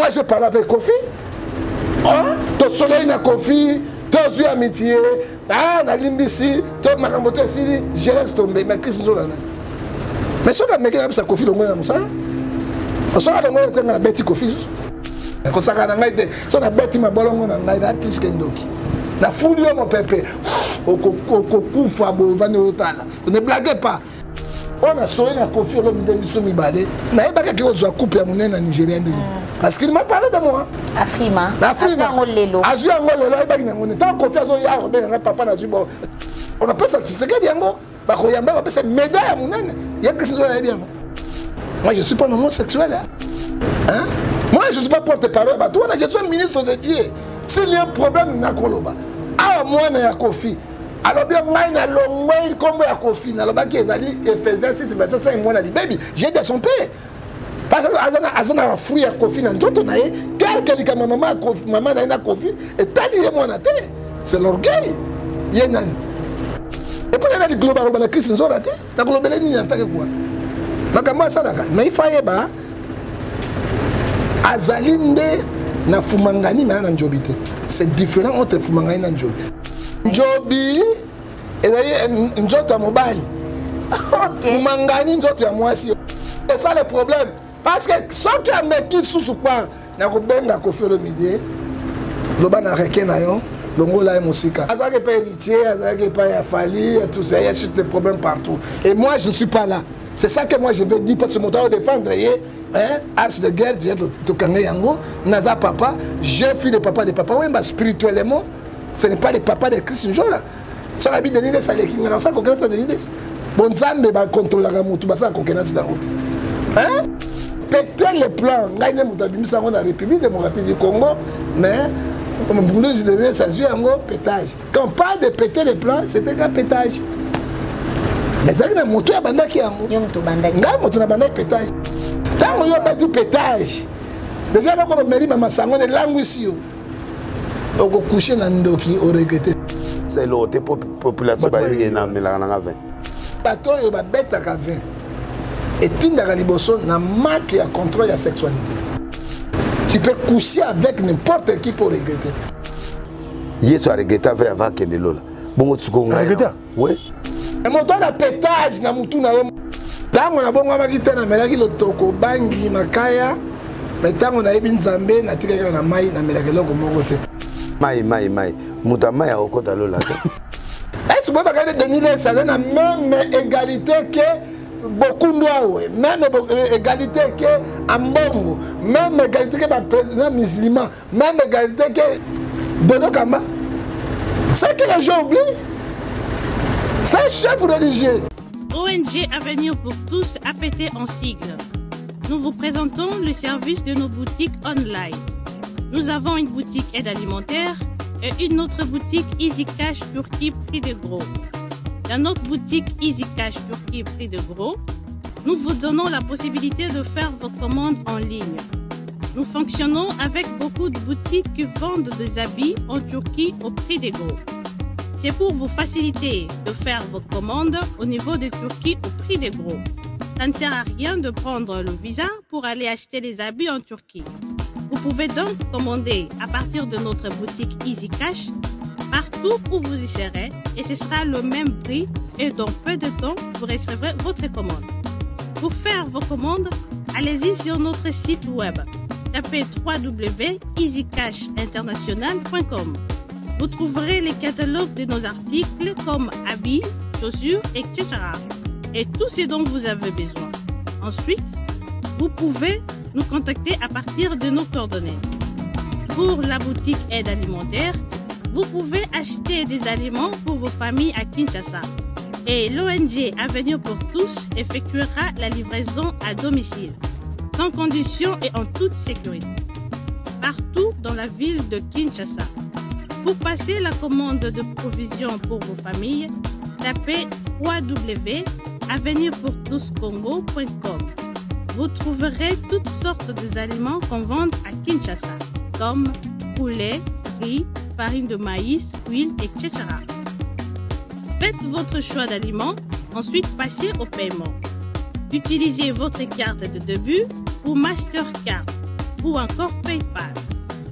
Moi, je parle avec Kofi. Ton soleil n'a Kofi, ton yeux amitié, na limbisi, ton maramoto ici, je laisse tomber. Mais qu'est-ce que nous avons? Mais ce que je veux dire, Kofi, on a ça. On a un bête Kofi. On a un bête ma bolongo na ngai na plus qu'endoki. Na fouli mon pépé. Au kufa bo vani otala. Ne blaguez pas. On a sauvé la Kofi au milieu de son ibale. Na eba ka ki couple ya munene na Nigérien. Parce qu'il m'a parlé de moi. Afrima. Afrima. Azu angolelo eba ki ngone. Tant Kofi azo ya robe na papa na zubo. On appelle ça c'est que diango. Ba ko yamba ba c'est médaille ya munene. Ya que c'est ça bien. Moi je suis pas homosexuel. Hein? Moi je suis pas porte-parole. Bah toi je suis ministre de Dieu. S'il y a un problème na koloba. Ah moi na Kofi. Alors bien moi na longwe kombo ya Kofi na loba ki ezali Ephésiens 6:27 moi na baby, j'ai de son père. Parce que azana fruit ya Kofi na ndoto na ye, quelque que maman Kofi, maman na Kofi et tali moi na te. C'est l'orgueil. Yenan. Et puis là le global na Christ nzora te. Na global ni nataka quoi. Makamba sadaka, mais il fallait ba azalinde na fumangani na njobite. C'est différent entre fumangani na njobi. Njobi ezali njoto mobali. Fumangani njoto ya mwasi. C'est ça le problème. Parce que ceux qui ont mis sous pas na kobenga Kofi Olomide, loba na rekena yo, longola musika. Azake pas héritier, azake pas ya fali, tout ça, il y a des problèmes partout. Et moi je ne suis pas là. C'est ça que moi je veux dire parce que mon temps de défendre hein, arche de guerre, j'ai tout kangé yango, naza papa, je suis le papa de papa, oui, mais spirituellement, ce n'est pas le papa de Christ Njola. Ça va bien donner ça les kinga, ça qu'on ça donner. Bon zambe ba contrôler la mutu, ba ça qu'on connaît dans route. Hein? Péter les plans, gagner mutabimi ça on a République démocratique du Congo, mais on voulait se donner ça sur un pétage. Quand on parle de péter les plans, c'était qu'un pétage. Mais ça na moto ya bandaki yango. Yo moto bandaki. Nga moto na bandaki pétage. Tango yo ba di pétage. Déjà na ko meri mama sango de langue ici yo. Oko coucher na ndoki o regretter. C'est l'autre population ba yi na melaka na 20. Bato yo ba beta ka 20. Et tindaka liboso na marque ya contrôle ya sexualité. Tu peux coucher avec n'importe qui pour regretter. Yeso a regretter avec que de lola. Bongo tsukonga. Regretter? Oui. Et mon temps de pétage na mutu na yo. Tango na bongo makita na melaki lotoko bangi makaya. Mais tango na yebi nzambe na tikaka na mai na melaki loko moko te. Mai. Muta mai a okota lola. Est-ce que vous pouvez donner ça na même égalité que beaucoup d'ouaoué, même égalité que Ambongo, même égalité que le président musulman, même égalité que Bodo Kamba. C'est que les gens oublient. C'est un chef religieux. ONG Avenir pour tous, APT en sigle. Nous vous présentons le service de nos boutiques online. Nous avons une boutique aide alimentaire et une autre boutique Easy Cash Turquie prix de gros. Dans notre boutique Easy Cash Turquie prix de gros, nous vous donnons la possibilité de faire vos commandes en ligne. Nous fonctionnons avec beaucoup de boutiques qui vendent des habits en Turquie au prix de gros. C'est pour vous faciliter de faire vos commandes au niveau de Turquie au prix de gros. Ça ne sert à rien de prendre le visa pour aller acheter les habits en Turquie. Vous pouvez donc commander à partir de notre boutique Easy Cash partout où vous y serez et ce sera le même prix et dans peu de temps vous recevrez votre commande. Pour faire vos commandes, allez-y sur notre site web. Tapez www.easycashinternational.com. Vous trouverez les catalogues de nos articles comme habits, chaussures, etc. Et tout ce dont vous avez besoin. Ensuite, vous pouvez nous contacter à partir de nos coordonnées. Pour la boutique aide alimentaire, vous pouvez acheter des aliments pour vos familles à Kinshasa. Et l'ONG Avenir pour tous effectuera la livraison à domicile, sans condition et en toute sécurité, partout dans la ville de Kinshasa. Pour passer la commande de provisions pour vos familles, tapez www.avenirpourtouscongo.com. Vous trouverez toutes sortes d'aliments qu'on vend à Kinshasa, comme poulet, riz, farine de maïs, huile, etc. Faites votre choix d'aliments, ensuite passez au paiement. Utilisez votre carte de début ou Mastercard. ou encore PayPal.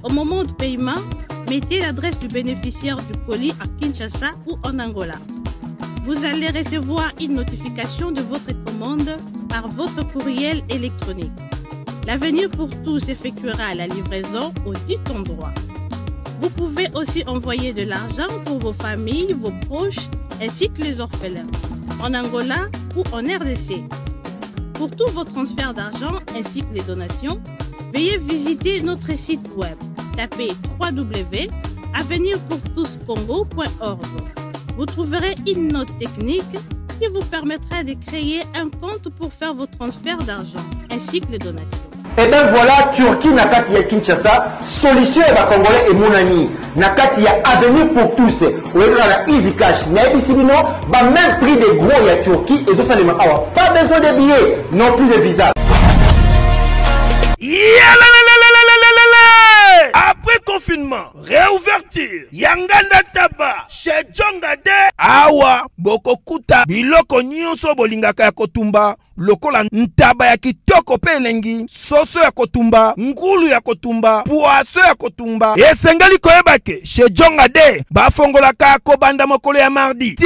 Au moment de paiement, mettez l'adresse du bénéficiaire du colis à Kinshasa ou en Angola. Vous allez recevoir une notification de votre commande par votre courriel électronique. L'avenir pour tous s'effectuera la livraison au dit endroit. Vous pouvez aussi envoyer de l'argent pour vos familles, vos proches, ainsi que les orphelins, en Angola ou en RDC. Pour tous vos transferts d'argent ainsi que les donations, veuillez visiter notre site web. Tapez www.avenirpourtouscongo.org. Vous trouverez une note technique qui vous permettra de créer un compte pour faire vos transferts d'argent ainsi que les donations. Et bien voilà, Turquie nakati ya Kinshasa, solution et Congolais et Mounani. Nakati ya avenir pour tous. Ou la Easy Cash. Naibisibino, bah même prix des gros ya Turquie et ça les awa. Pas besoin de billets, non plus de visa. Après confinement, réouverture, Yanganda Taba, chez Djongade, Awa, Bokokuta, Biloko Nyonso Bolingaka ya Kotumba, lokola ntaba ya kitoko pe elengi, soso ya kotumba, ngulu ya kotumba, poaso ya kotumba. Esengali koyebake, chez Djongade, bafongolaka kobanda mokolo ya mardi, ti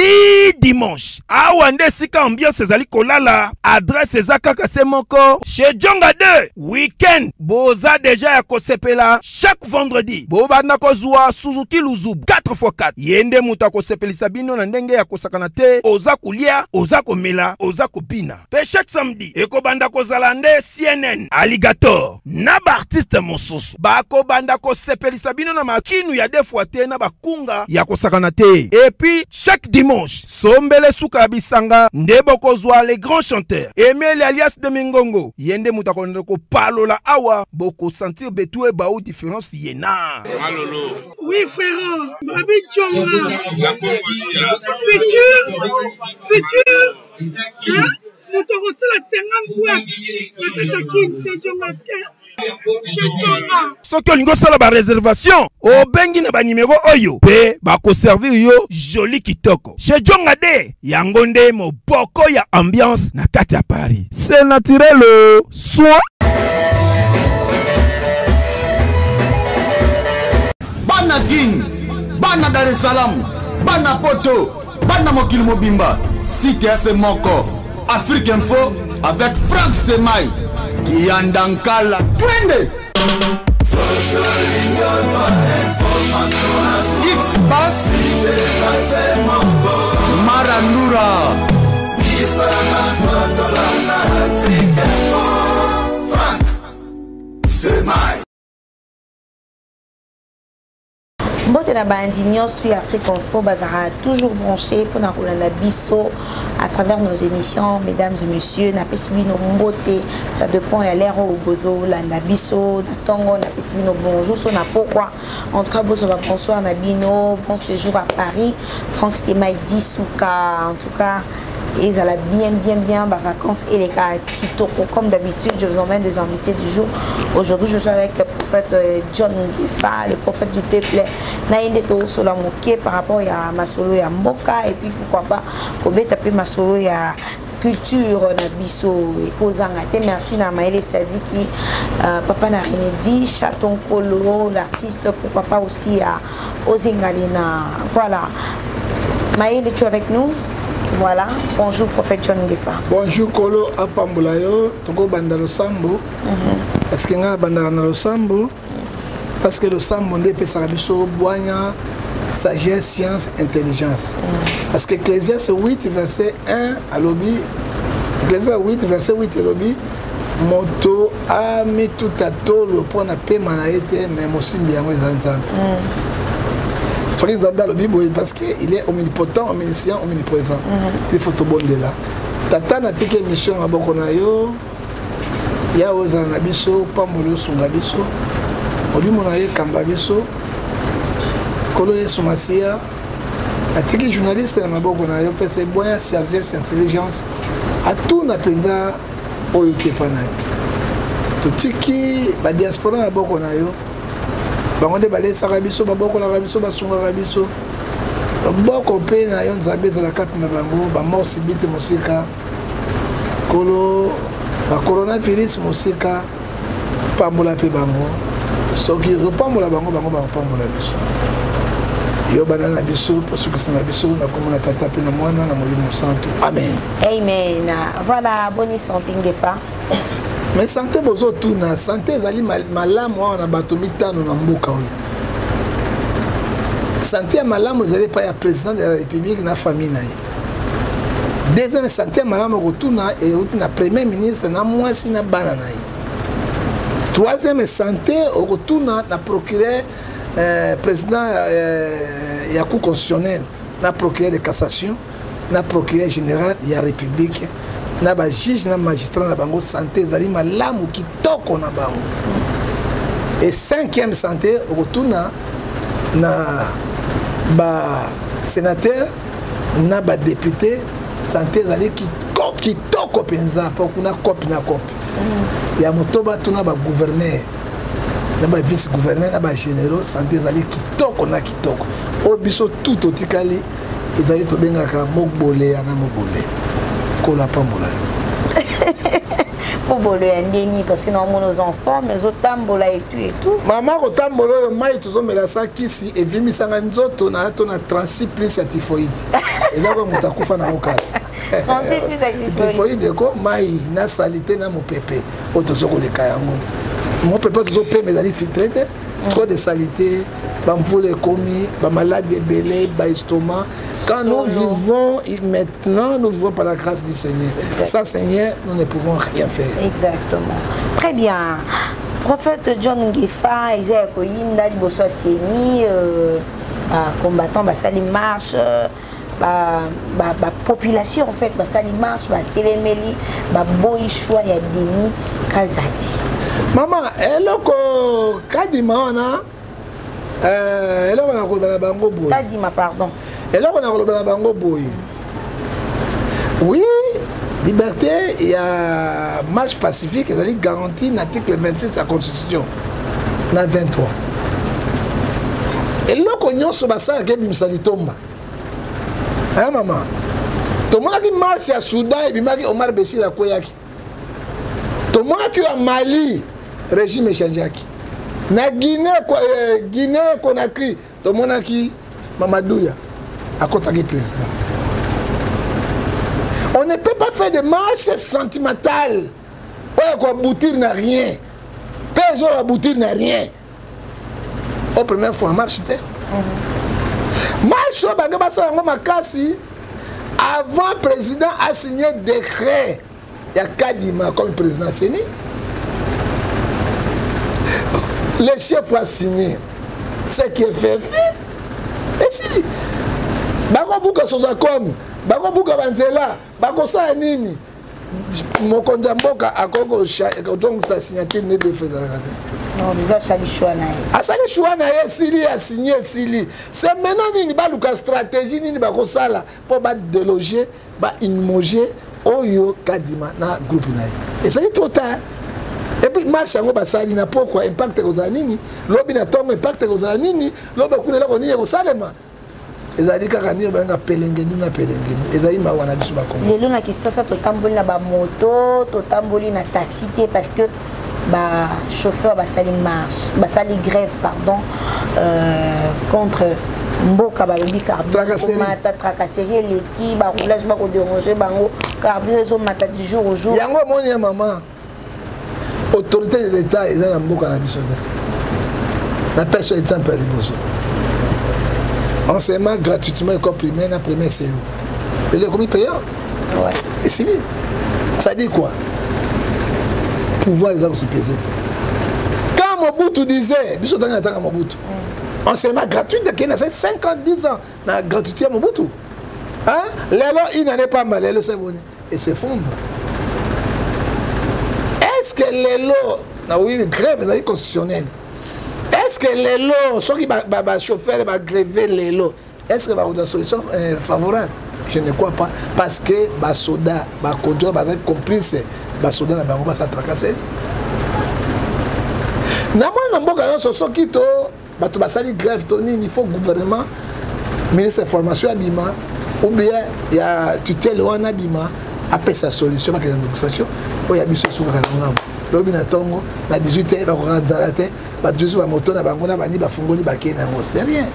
dimanche. Awa nde sika ambiance ezali kolala, adresse ezakaka se moko, chez Djongade, weekend, boza deja ya kosepela, chaque vendredi, bobanda kozwa Suzuki Luzubu, 4x4. Yende muta kosepelisa bino na ndenge ya kosakana te, oza kulia, oza komela, oza kopina. Pe chaque samedi, ekobanda kozala nde CNN, Alligator, na ba artiste mosusu. Bako banda kosepelisa bino na makinu ya defwa te na bakunga ya kosakana te. Et puis, chaque dimanche, sombele suka bisanga, nde bokozwa les grands chanteurs. Emile alias de Mingongo, yende muta konde ko palola awa, boko sentir betue baou différence yena. Malolo. Oui frère, Babi Djonga. La Congolia. Futur. Hein? Nous te reçons la 50 boîtes. La Katakin, c'est Djongaske. Soki olingo sala ba réservation, obengi na ba numéro oyo, pe bako servir yo joli kitoko. Chez Djongade, yango nde moboko ya ambiance na kati ya Paris. C'est naturel, soin. Bana Guine, Bana Dar es Salaam, Bana Poto, Bana Mokil Mobimba, Cité FC Moko, Afrique Info avec Franck Stemai, Yandankala, Twende. X-Bass, Maranura, Franck Stemai. Mbote na bandignos tu Afrique Info bazara toujours branché pour na kolanda biso à travers nos émissions, mesdames et messieurs. Na pesibino mbote, ça dépend ya l'air au bozo landa biso na tongo na pesibino bonjour so na pourquoi en tout cas bozo va bonsoir na bino bon séjour à Paris. Franck Stemai Disuka en tout cas. Et ça a bien ma vacances et les cas kitoko comme d'habitude. Je vous emmène des invités du jour. Aujourd'hui je suis avec le prophète John Ngefa, le prophète du peuple. Naïde to sola moké par rapport à ma solo ya Moka et puis pourquoi pas Kobe taper ma solo ya culture na biso et kozanga te merci na Maëlle Sadiki papa na Renedi Chaton Kolo l'artiste pourquoi pas aussi à Ozingalina. Voilà Maëlle, tu es avec nous. Voilà, bonjour prophète John Ngefa. Bonjour Kolo Apambulayo, Togo Bandalo Sambo. Parce que nga Bandalo Sambo, parce que le Sambo n'est pas sarabiso, boigna, sagesse, science, intelligence. Parce que Ecclésiaste 8, verset 1 à l'obi, Ecclésiaste 8, verset 8 à l'obi, moto a mis tout à tout le point de paix manaïté, mais aussi bien aux ensemble. Parce qu'il est omnipotent, omniscient, omniprésent. Il faut tout bon de là. Tata n'a pas émission à Bokonayo. Il y a aux Anabiso, Pambolo Sungabiso. Obi Monaye Kambabiso. Koloye Soumassia. La tiki journaliste à Bokonayo, parce que boya, sagesse, intelligence. À tout n'a pas Oyoke Panayo. Tout tiki, la diaspora à Bokonayo. Bangonde balé sarabiso baboko la rabiso basunga rabiso boko pe na yon zabeza la carte na bango ba morsi bite musika kolo ba coronavirus musika pambola pe bango soki opambola bango bango bakopambola biso yo banana biso posukisa na biso na komona tata pe na mwana na molimo santo amen. Amen. Voilà, bonne santé Ngefa. Mais santé bozo tuna santé ezali malamu wana bato mitano na mboka oyo. Santé ya malamu ezali pa ya président de la République na famille na ye. Deuxième santé ya malamu kotuna euti na premier ministre na mwasi na bana na ye. Troisième santé okotuna na procureur président ya cour constitutionnelle na procureur de cassation na procureur général ya République na ba juge na magistrat na bango santé ezali malamu kitoko na bango. Et cinquième santé okotuna na ba sénateur na ba député santé ezali kitoko penza po kuna kopi na kopi ya motoba tuna ba gouverneur na ba vice gouverneur na ba généraux santé ezali kitoko na kitoko o biso tout otikali ezali tobengaka mobole na mobole kola pambola mobole ya ndeni parce que nous nos enfants mais otambola et tout maman otambola yo mai tozomela sa kisi evimisanga nzoto na to na 36 plus certified ezako mutakufa na okala 36 plus certified ko mai na salité na mopepe otozokoleka yango mopepe tozopema ezali filtré trop de salité bamvule komi ba maladie belé ba estomac quand nous vivons maintenant nous vivons par la grâce du Seigneur. Sans Seigneur nous ne pouvons rien faire. Exactement. Très bien. Prophète John Ngefa Isaiah Koyinda liboso seni combattant basali marche population en fait basali marche ba telemeli ba boy choix ya Denis Kazadi. Maman eloko kadima ona eloko na kolobela bango boy. Kadima pardon. Eloko na kolobela bango boy. Oui, liberté, il y a marche pacifique, c'est garantie dans l'article 26 de la Constitution. Na 23. Eloko nyonso basala ke bimsali tomba. Hein maman? To mona ki marche ya Soudan et bimaki Omar Béchir la koyaki. To mona ki ya Mali régime changeaki. Na Guinée Conakry to mona ki Mamadouya à côté président. On ne peut pas faire des marches sentimentales. Ouais, quoi, aboutir n'a rien. Personne aboutir n'a rien. Au première fois, marche, marche, avant le président a signé décret. Il y a Kadima comme président Séni. Le chef a signé. Ce qui est fait. Et si Bako Bouka Sozakom, Bako Bouka Banzela, Bako Sa Nini, Mokonda Mboka a Kongo, donc sa signature ne défait pas. Non, déjà Sali Chouanaï. A Sali Chouanaï, Sili a signé Sili. C'est maintenant Nini Baluka stratégie, Nini Bako Sala, pour déloger, immoger, Oyo Kadima, na groupe Naï. Et ça dit trop tard. Et puis marche en Basali n'a pourquoi impact aux anini, lobby n'a ton impact aux anini, lobby Kounela Koni au Salema. Ezali kaka ni banga pelengenu na pelengenu ezali mawana biso ba kongo lelo na kisasa to tamboli na ba moto to tamboli na taxi te parce que ba chauffeur ba sali marche ba sali grève pardon contre mboka ba lobi carburant mata tracasserie leki ba roulage ba ko déranger bango carburant zo mata du jour au jour yango moni ya maman autorité de l'état ezali mboka na biso la personne est un peu liboso. Enseignement gratuitement école primaire, la première CO. Et le commis payant. Ouais. Et c'est lui. Ça dit quoi? Pouvoir les hommes se peser. Quand Mobutu disait, enseignement gratuit de Kenya, c'est 50-10 ans. La gratuité à Mobutu. Hein? L'élo, il n'en est pas mal, l'élo c'est bon. Et s'effondre. Est-ce que l'élo, oui, grève, c'est constitutionnel. Est-ce que les lots, ceux qui va chauffeur va gréver les lots, est-ce que va avoir une solution favorable? Je ne crois pas. Parce que les soldats, les conducteurs, les complices, les soldats vont s'attraquer. Il faut gouvernement, ministre de formation Abima, ou bien il y a tutelle ou Abima, après sa solution, la négociation. oyo ya biso esukaka na ngambo lobi na ntongo na 18h bakoka nzala te bato nyonso bamoto na bango na bani bafungoli bakei na yango c'est rien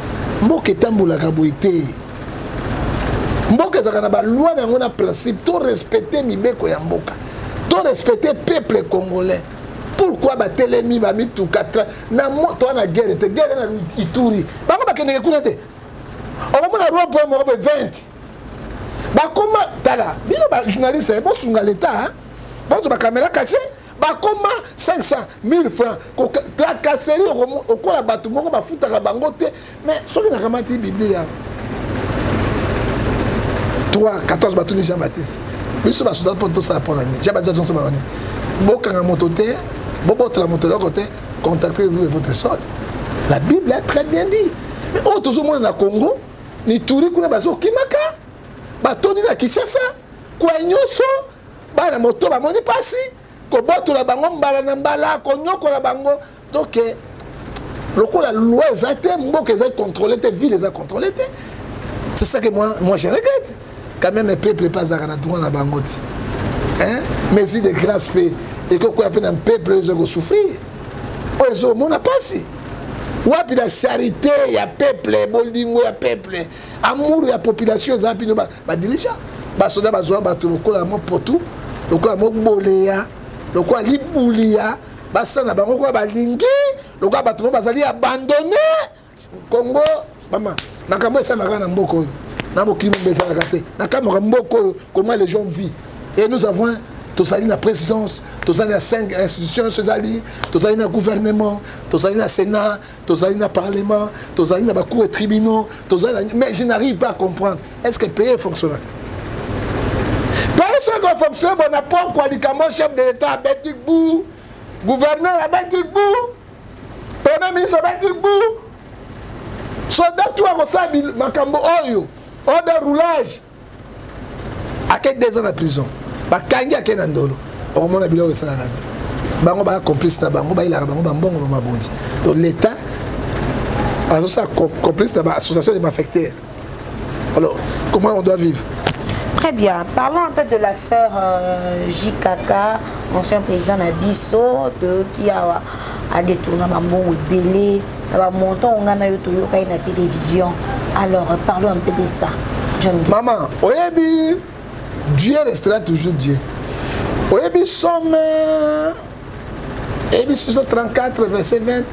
mboka etambolaka boye te mboka ezalaka na baloi na yango na principe to respecte mibeko ya mboka to respecte peuple congolais pourquoi batelemi bamituka na moto wana guerre te guerre na Ituri bango bakendeke kuna te okomona rond-point moko boye 20 bakoma tala bino bajournaliste bosunga l'état bozo bacaméra caché bakoma 500 000 francs tracasserie okola bato moko bafutaka bango te mais soki nakamati biblia 3:14 bato ni Jean-Baptiste biso basoda mpo tosala mpo na nini Jean-Baptiste jonso bakoni bokanga moto te bobotola moto loko te contactez-vous et votre sol la Bible a très bien dit mais oyo tozomona na Congo ni Ituri kuna bazokimaka batoni na Kinshasa kwa nyonso bana moto bamoni pasi kobotola bango mbala na mbala konyokola bango donc lokola loi eza te mboka eza contrôlé te ville eza contrôlé te c'est ça que moi je regrette quand même le peuple pas azalaka na droit na bango ti mais si de grâce pe ekokoya mpe na peuple oyo ezokosouffrir oyo ezomona pasi wapi la charité ya peuple bolingo ya peuple amour ya population eza bino badirigant basoda bazwa bato lokola mo potu lokola mo boleya lokola libulia basana bango kwa balingi lokola bato mo bazali abandonné Congo mama makambo esamaka na mboka oyo na mokili mo ezalaka te na kamaka mboka oyo comment les gens vivent et nous avons tozali na présidence tozali na 5 institutions tozali na gouvernement tozali na sénat tozali na parlement tozali na bacours et tribunaux tozali mais je n'arrive pas à comprendre est-ce que le pays fonctionne pays qui fonctionne bon na pont quoi likambo chef de l'état Betik Bou gouverneur à Betik Bou premier ministre à Betik Bou soldat tout à kosabi makambo oyo de roulage à quel 2 ans de prison bakangi ake na ndolo okomona biloko esalaka te bango baya complice na bango bayilaka bango bambongo bamabonzi donc l'état azosala complice na bassociation de malfaiteurs alors comment on doit vivre Très bien. Parlons un peu de l'affaire JKK, ancien président Nabiso, qui a détourné Mambo Belé, montant on a eu la télévision. Alors parlons un peu de ça. John. Maman, oyebi Dieu restera toujours Dieu. Oyebi somme Ebi 634 verset 20.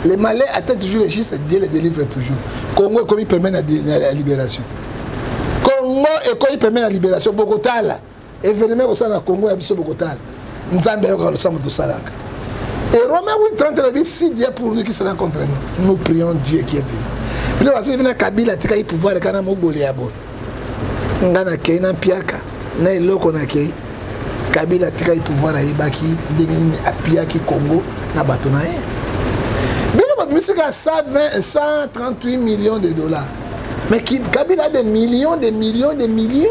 Les Malais atteignent toujours les juste, Dieu les délivre toujours. Congo est comme il permet la libération. Congo est comme il permet la libération. Bogota là. Événement au sein de Congo, il y a Bogota. Nzambe est au sein de Salaka. Et Romain 8:30, si Dieu pour nous qui se rencontre nous, nous prions Dieu qui est vivant. Puis nous avons vu Kabila qui a pouvoir de Kana Mogoli à bon. Ngana Keina Piaka, na eloko na Kei. Kabila tika pouvoir à Ibaki, ndengeni a Piaki Congo na batona ye. Mais c'est qu'à 138 millions de dollars. Mais Kabila a des millions, des millions, des millions.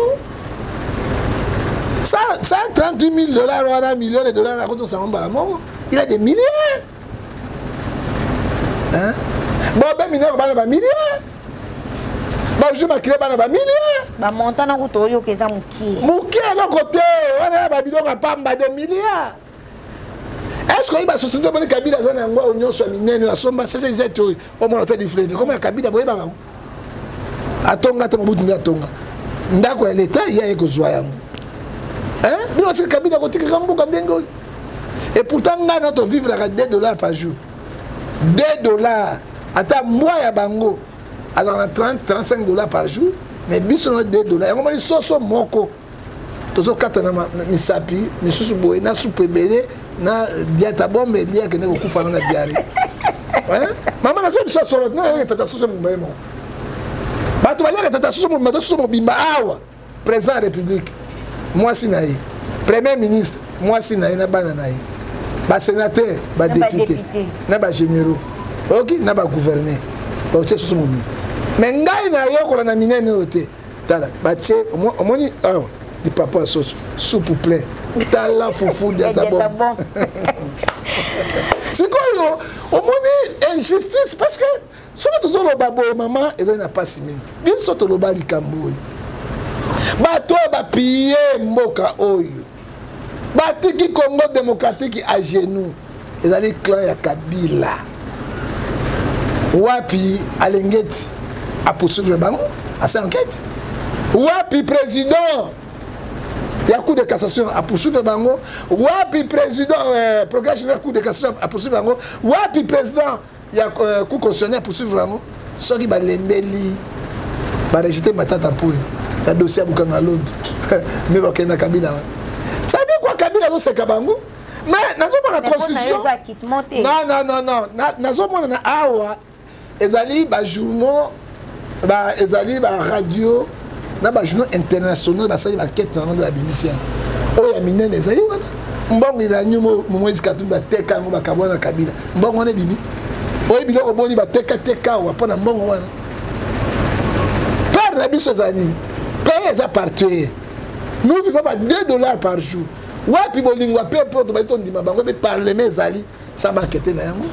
138 000 dollars, ou 1 million de dollars, il a des milliards. Hein? Bon, ben, mineur, il a des milliards. Bon, je m'acclé, il a des milliards. Bah, montant dans le côté, il y a des milliards. Mouké, à l'autre côté, on a des milliards. Est-ce qu'il y a une société qui a des millions sur mineur, c'est ça, c'est au moins, on a dit fleuve. Comment Kabila a des Atonga, tu m'as dit Atonga. Ndako ya l'État, il y a un Kozouayam. Hein? Nous, on a dit Kabila a des millions. Et pourtant, on a vivre à 2 dollars par jour. 2 dollars. Attends, moi, il y a Bango. Alors, on a 35 dollars par jour. Mais bis on a 2 dollars. On a dit Soso Moko. Tozo Katana Misapi, Misusu Boé, na soupe belé, na diata bombe, lia que ne vous couffe na diari. Hein? Maman, na soupe solo, na y'a tata soupe mon bémo. Bah, tu vas lire tata soupe mon bimba awa. Président de la République. Moi, si naï. Premier ministre. Moi, si naï, na bananaï. Ba sénateur, ba député, na ba généraux, ok, na ba gouverneur, ba tché sous mon. Mais ngai na yo ko na minene oté. Tala, ba tché au moins di papa sauce, soupe plein. Tala foufou d'abord. C'est quoi yo? Au moins injustice parce que sur tout le babo maman, elle n'a pas ciment. Bien surtout le bali kambo. Ba to ba piller mboka oyo. batiki Congo démocratique à genoux ezali clan ya Kabila wapi alengeti a poursuivre bango à cette enquête wapi président il y a coup de cassation à poursuivre bango wapi président procureur général coup de cassation à poursuivre bango wapi président il y a coup constitutionnel à poursuivre bango soki balembeli ba rejeter matata pour la dossier à Bukanga Londres mais bakena Kabila ça dit quoi Kabila zo seka bango mais nazomona constitution non nazomona awa ezali ba journaux ba ezali ba radio na ba journaux internationaux basali ba quête na ndo ya bimisia oya minene ezali wana mbongo ila nyumo Moïse Katumbi bateka ngo bakabona Kabila mbongo ne bimi oyi biloko boni bateka wa pona mbongo wana par la biso zani paye za partir nous vivons pas $2 par jour wapi bolingwa pe poto ba tondima bango be parlement ezali ça m'inquiète na yango.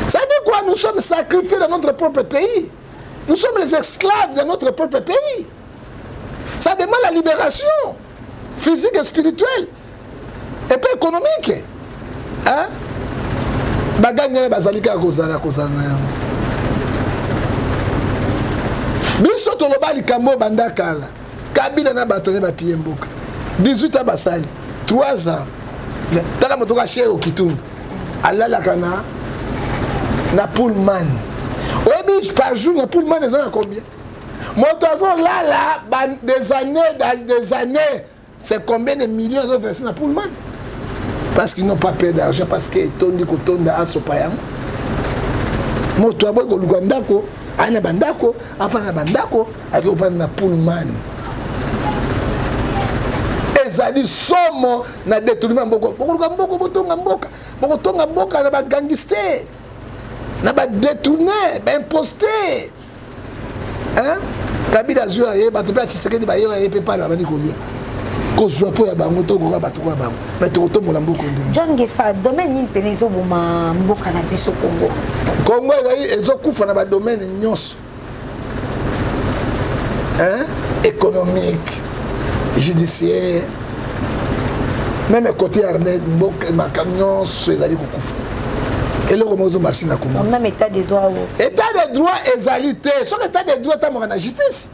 Ça dit quoi? Nous sommes sacrifiés dans notre propre pays. Nous sommes les esclaves de notre propre pays. Ça demande la libération physique et spirituelle et pas économique. Hein? Baganga bazalika kozala kozana. Biso toloba likambo bandakala. Kabila na batone ba pied mboka. 18 ans basali. 3 ans. Tala motoka chez Okitum. Alala kana na Pullman. Oui, par jour, na Pullman, ils ont combien? Motozo là, des années, c'est combien de millions de versés na Pullman? Parce qu'ils n'ont pas payé d'argent, parce qu'ils ont dit qu'ils ont dit qu'ils Motoabo Lugandako, Ana Bandako, Afana Bandako, avec na Pullman. Ezali somo na détournement mboko. Mboko botonga mboka. Mboko tonga mboka na ba gangster. Na ba détourner, ba imposter. Hein? Kabila zua ye ba to pe Tshisekedi ba ye pe pa ba ni kolia. Ko zua po ya bango to go ba to ko bango. Mais to to mola mboko ndeni. John Gefa domaine ni penezo boma mboka na biso Congo. Congo ezo kufa na ba domaine nyonso. Hein? Économique, judiciaire, même côté armé, mboka nyonso ezali kokufa. Et le Romozo marché na Congo. On a état de droit. État de droit égalité. Sur état de droit, tu as la justice.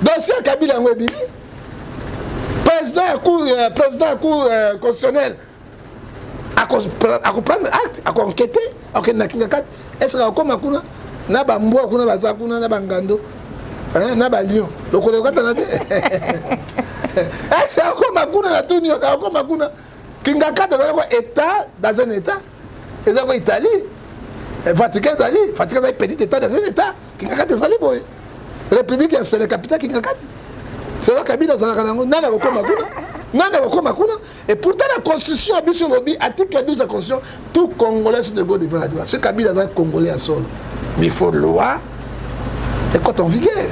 Dossier Kabila Ngwebimi. Président constitutionnel. À prendre acte, à enquêter, à enquêter. Est-ce que comme Akuna, na bambo, Akuna bazakuna, na bangando, na balion. Le collègue a dit. Est-ce que comme Akuna na tout nion, comme Akuna, Kingaka dans état dans un état. Et ça, Italie, Vatican, Vatican est petit état dans un état. Kingakati est boy. République, c'est le capital Kingakati. C'est là Kabila Zalakanango, Nana Makuna. Et pourtant, la constitution a sur lobby, article 12 de la constitution, tout Congolais sur le go devant la loi. Ce Kabila est Congolais à sol. Mais il faut loi et quand on vigueur.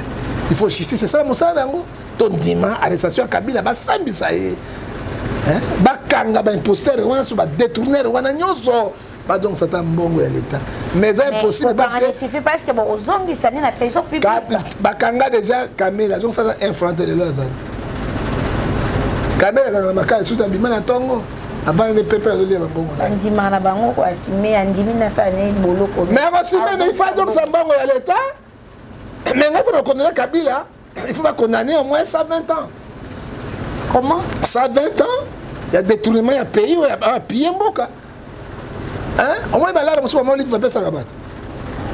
Il faut justice, c'est ça, Moussa Nango. Ton dimanche, arrestation à Kabila, Sambi Saye. Bakanga, imposteur, on a détourné, on a nyonso. Donc c'est un bon l'État. Mais c'est impossible parce que... Il suffit parce que aux hommes qui sont la trésor public. Bakanga déjà, Kamela, donc ça a infranté les lois. Kamela, dans la maca, sous un bimana tongo, avant les pépés de l'île. Andimana bango, quoi, si mais Andimina ça n'est bolo. Mais aussi, il faut donc ça bango à l'État. Mais on peut condamner Kabila, il faut pas condamner au moins 120 ans. Comment? 120 ans, il y a détournement, il y a pays, il y a pillé Mboka. Hein? Au moins, il y a un livre qui va faire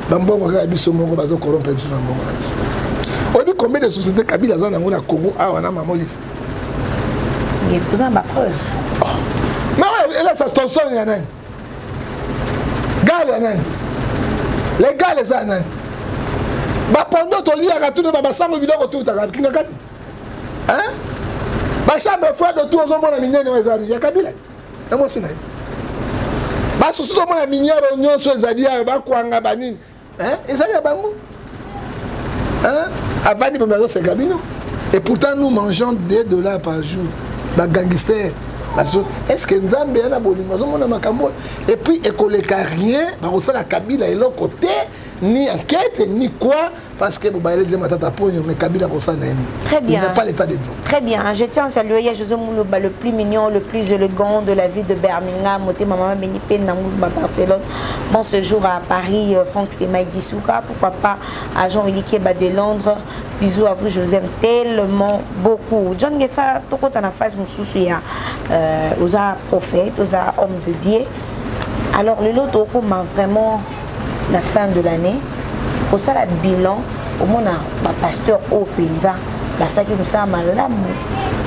Bambongo, il y a un livre qui va corrompre. On dit combien de sociétés Kabila dans le Congo a un livre? Il faut en preuve. Mais ouais, là, ça se sonne, il y a un gars, il y a un les gars, les années. Pendant que tu as tout le monde, ça me dit que tu as tout. Hein? La chambre froide de tous les hommes il y a Kabila. Il y a Kabila. Surtout les minières, les Zadi, les Bakwanga, Banin. Ils allaient à Bangou. Avant de nous c'est Kabila. Et pourtant, nous mangeons $2 par jour. Les gangsters. Est-ce que nous avons bien la bolingo? Et puis, il n'y a rien. Parce que la Kabila est l'autre côté. Ni enquête, ni quoi. parce que Bobaïle de Matata Pogno, mais Kabila pour ça, très bien. Il n'a pas l'état de droit. Très bien. Je tiens à saluer José Moulouba, le plus mignon, le plus élégant de la ville de Birmingham. Moté maman Benipe Namouba Barcelone. Bon séjour à Paris, Franck Stémaï Dissouka. Pourquoi pas à Jean-Willy Keba de Londres. Bisous à vous, je vous aime tellement beaucoup. John Gefa, Toko Tanafas Moussouya, Osa prophète, Osa homme de Dieu. Alors, le lot Toko m'a vraiment la fin de l'année. Pour ça, le bilan, au moins, le pasteur au Penza, la ça qui nous a malade,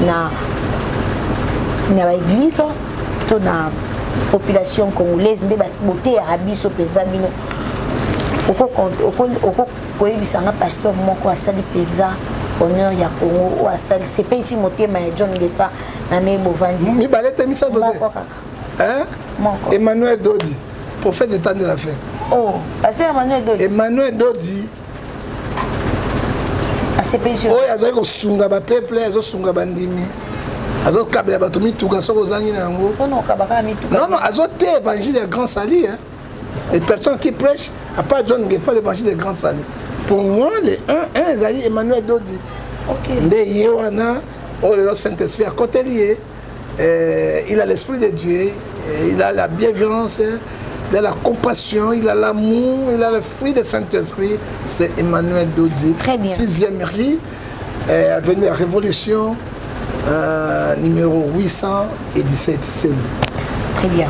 na l'église, toute la population congolaise, ne va beauté à Abisso Penza, bino. Au pasteur, moi, quoi, ça, le Penza, honneur, ya Congo, ou à ça, c'est pas ici, mon thème, John Gefa, Nane Bovandi. Mi balette, mi ça, hein? Emmanuel Dodi, prophète des temps de la fin. Oh, c'est Emmanuel Dodi. Emmanuel Dodi. C'est pas sûr. Oh, il y a un sunga ba peuple, il y a un sunga bandimi. Il y a un kabila ba tomi tuka so kozangi nango. Non, kabaka mi tuka. Non, il y a un évangile des grands salis, hein. Les personnes qui prêchent, à part John Gefa, l'évangile des grands salis. Pour moi, les un zali Emmanuel Dodi. OK. Nde yewana, oh le Saint-Esprit à côté lié. Il a l'esprit de Dieu, il a la bienveillance, il a la compassion, il a l'amour, il a le fruit du Saint-Esprit. C'est Emmanuel Dodi. Très bien. 6e riz, venu la Révolution, numéro 817. C'est lui. Très bien.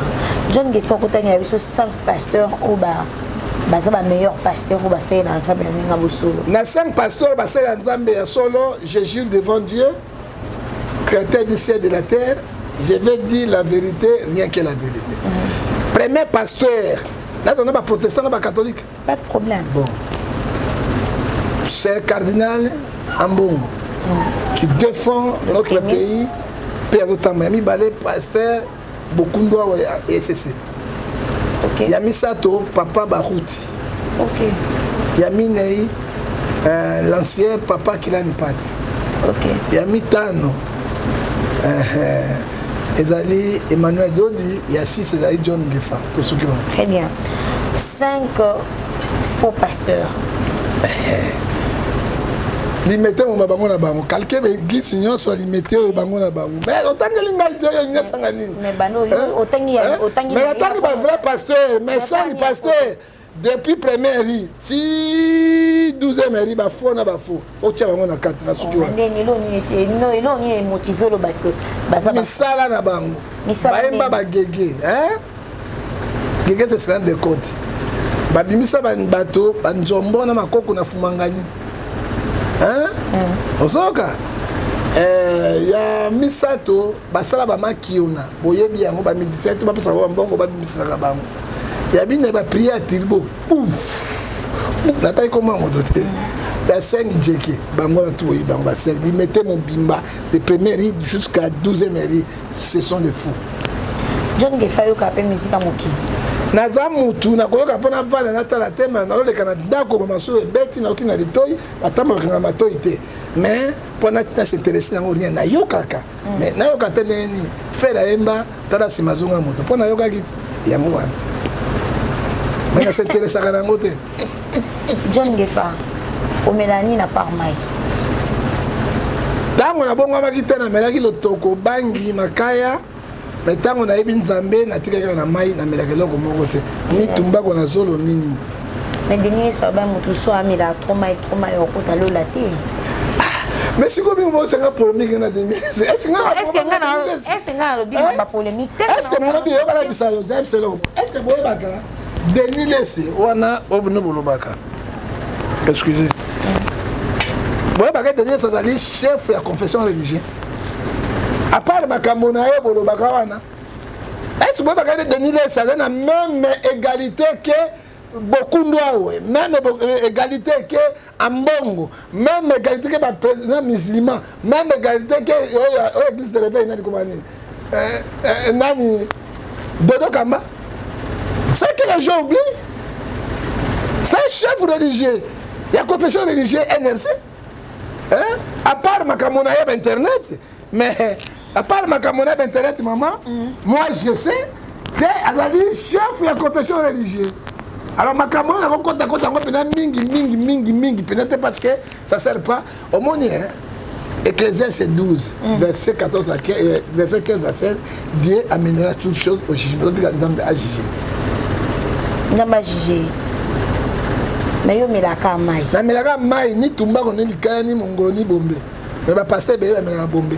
John Gefa, il y avait 5 pasteurs au bar. C'est le meilleur pasteur au bassin d'Anzambe à Solo. Dans 5 pasteurs au bassin d'Anzambe à Solo, je jure devant Dieu, créateur du ciel et de la terre, je vais dire la vérité, rien que la vérité. Premier pasteur, là on a pas protestant, on a pas catholique. Pas de problème. Bon. C'est le cardinal Ambongo qui défend notre pays. Père Otamami, Balé, pasteur, beaucoup de et SCC. Yami Sato, papa Barouti. Yami Nei, l'ancien papa Kilani Pati. Yami Tano. Ezali Emmanuel Dodi, il y a 6 Ezali John Gefa. Très bien. 5 faux pasteurs. Limité mon bango na bango. Quelqu'un me dit sinon soit limité au bango na bango. Mais autant que l'inga dit il tanga nini. Mais bano autant mais autant pas vrai pasteur, mais 5 pasteurs depuis première ri ti 12e ri ba fo na ba fo. O tia bango na 4 na suki wa. Non, il est motivé le bateau. Misala na bango. Baemba ba gege, hein? Gege c'est cela de côte. Ba bimisa ba bateau, ba njombo na makoko na fumangani. Hein? Osoka. Ya misato basala ba makiona. Boyebi yango ba musicien to ba pesa ba mbongo ba bimisa na bango. Ya bine ba prière turbo. Ouf. Na taille comment on dote. Ya 5 djeke bango na tout bango ba 5 limité mon bimba de première rite jusqu'à 12e rite, ce sont des fous. John Gefa yo ka pe musique à moki. Naza mutu na koyoka pona vana na tala tema na loleka na ndako maso beti na okina litoi atama kanga matoi te mais pona tina s'intéresser na rien na yokaka mais na yokata neni fera emba tala simazunga moto pona yoka kiti ya mwana mais s'intéresser kana ngote. John Gefa o melani na parmai tango na bongo makita na melaki lotoko bangi makaya. Mais tant qu'on a eu une zambé, on a tiré na mai, na melaki loko moko te. Ni tumba ko na zolo nini. Mais dernier ça ba mutu so ami la trop mai ko talo la te. Mais si comme on s'est polémique na dernier. Est-ce que nga lo bi ba polémique. Est-ce que na bi yo kala bisa yo James Selo. Est-ce que boye baka Denis laissé wana obno bolobaka. Excusez. Boye baka Denis ça ali chef ya confession religieuse. À part ma camonaïe, est-ce que vous avez Denis ça a la même égalité que beaucoup de même égalité que Ambongo, même égalité que le président musulman, même égalité que l'église de l'éveil, Nani Dodo Kamba. C'est que les gens oublient. C'est un chef religieux. Il y a confession religieuse NRC. À part ma camonaïe Internet, mais. À part ma camarade internet, maman, moi je sais que Azali chef de la confession religieuse. Alors ma camarade a rencontré mingi, peut-être parce que ça ne sert pas. Au monde, Ecclésiaste 12, verset 14 à 15, verset 15 à 16, Dieu amènera toutes choses au jugement. Nzambe a jugé. Nzambe a jugé. Mais yo melaka mai. Na melaka mai ni tumba ko ni likaya ni mongolo ni bombe. Mais ba pasteur be melaka bombe.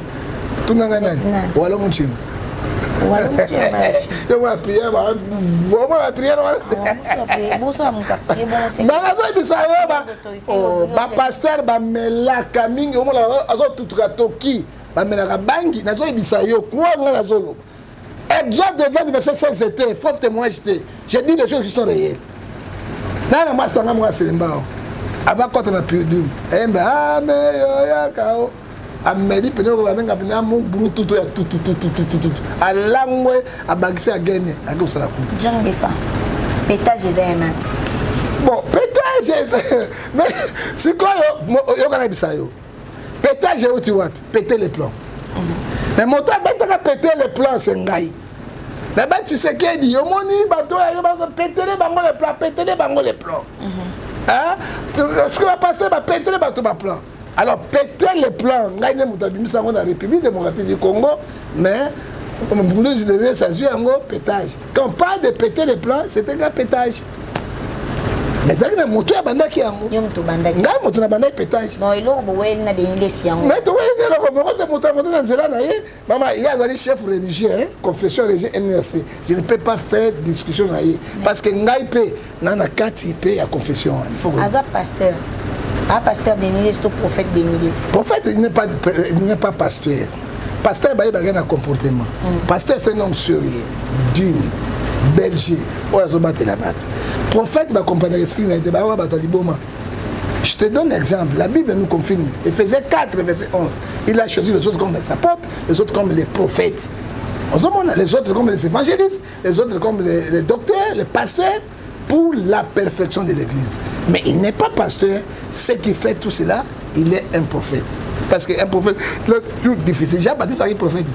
Tunanga nani? Wala munchima. Wala munchima. Yo va prier ba vraiment la prière wala. Boso muka prier bon c'est. Na zo bisa yo ba. Oh, ba pasteur ba melaka mingi o mola azo tutuka toki. Ba melaka bangi na zo bisa yo kwa nga na zo. Exode 20 verset 16 c'était faut témoigner j'étais. J'ai dit des choses qui sont réelles. Nana masanga mwa selembao ava kota na pudum embe ame yo yakao amedi pene ko bamenga pena mu brututu ya tutu alangwe abagisi agene akosala ku Jean Befa pétage ezana bon pétage mais sikoyo yo kana bisayo pétage uti wapi péter les plombs mais moto abetaka péter les plombs c'est ngai. Mais tu sais qu'il dit, Omoni, bateau, péter les plans. Hein? Ce que va passer, péter les bateaux, plans. Alors, péter les plans, on a la République démocratique du Congo, mais on voulait se donner ça suit un pétage. Quand on parle de péter les plans, c'est un pétage. Mais ça, c'est un moto à banda qui a un moto à banda pétage. Non, il a des siens. Mais tu vois, il y a des chefs religieux, confession religieuse NRC. Je ne peux pas faire discussion parce que Ngaïpe, Nanakati paye à confession. Il faut que. Azap pasteur. Un pasteur d'Église, c'est prophète d'Église. Prophète, il n'est pas pasteur. Pasteur, il a un comportement. Pasteur, c'est un homme sérieux, digne. Belgique, prophète va accompagner l'esprit. Je te donne l'exemple. La Bible nous confirme. Éphésiens 4, verset 11. Il a choisi les autres comme les apôtres, les autres comme les prophètes. Les autres comme les évangélistes, les autres comme les docteurs, les pasteurs, pour la perfection de l'Église. Mais il n'est pas pasteur. Ce qui fait tout cela, il est un prophète. Parce qu'un prophète, c'est difficile. Jean-Baptiste a prophète.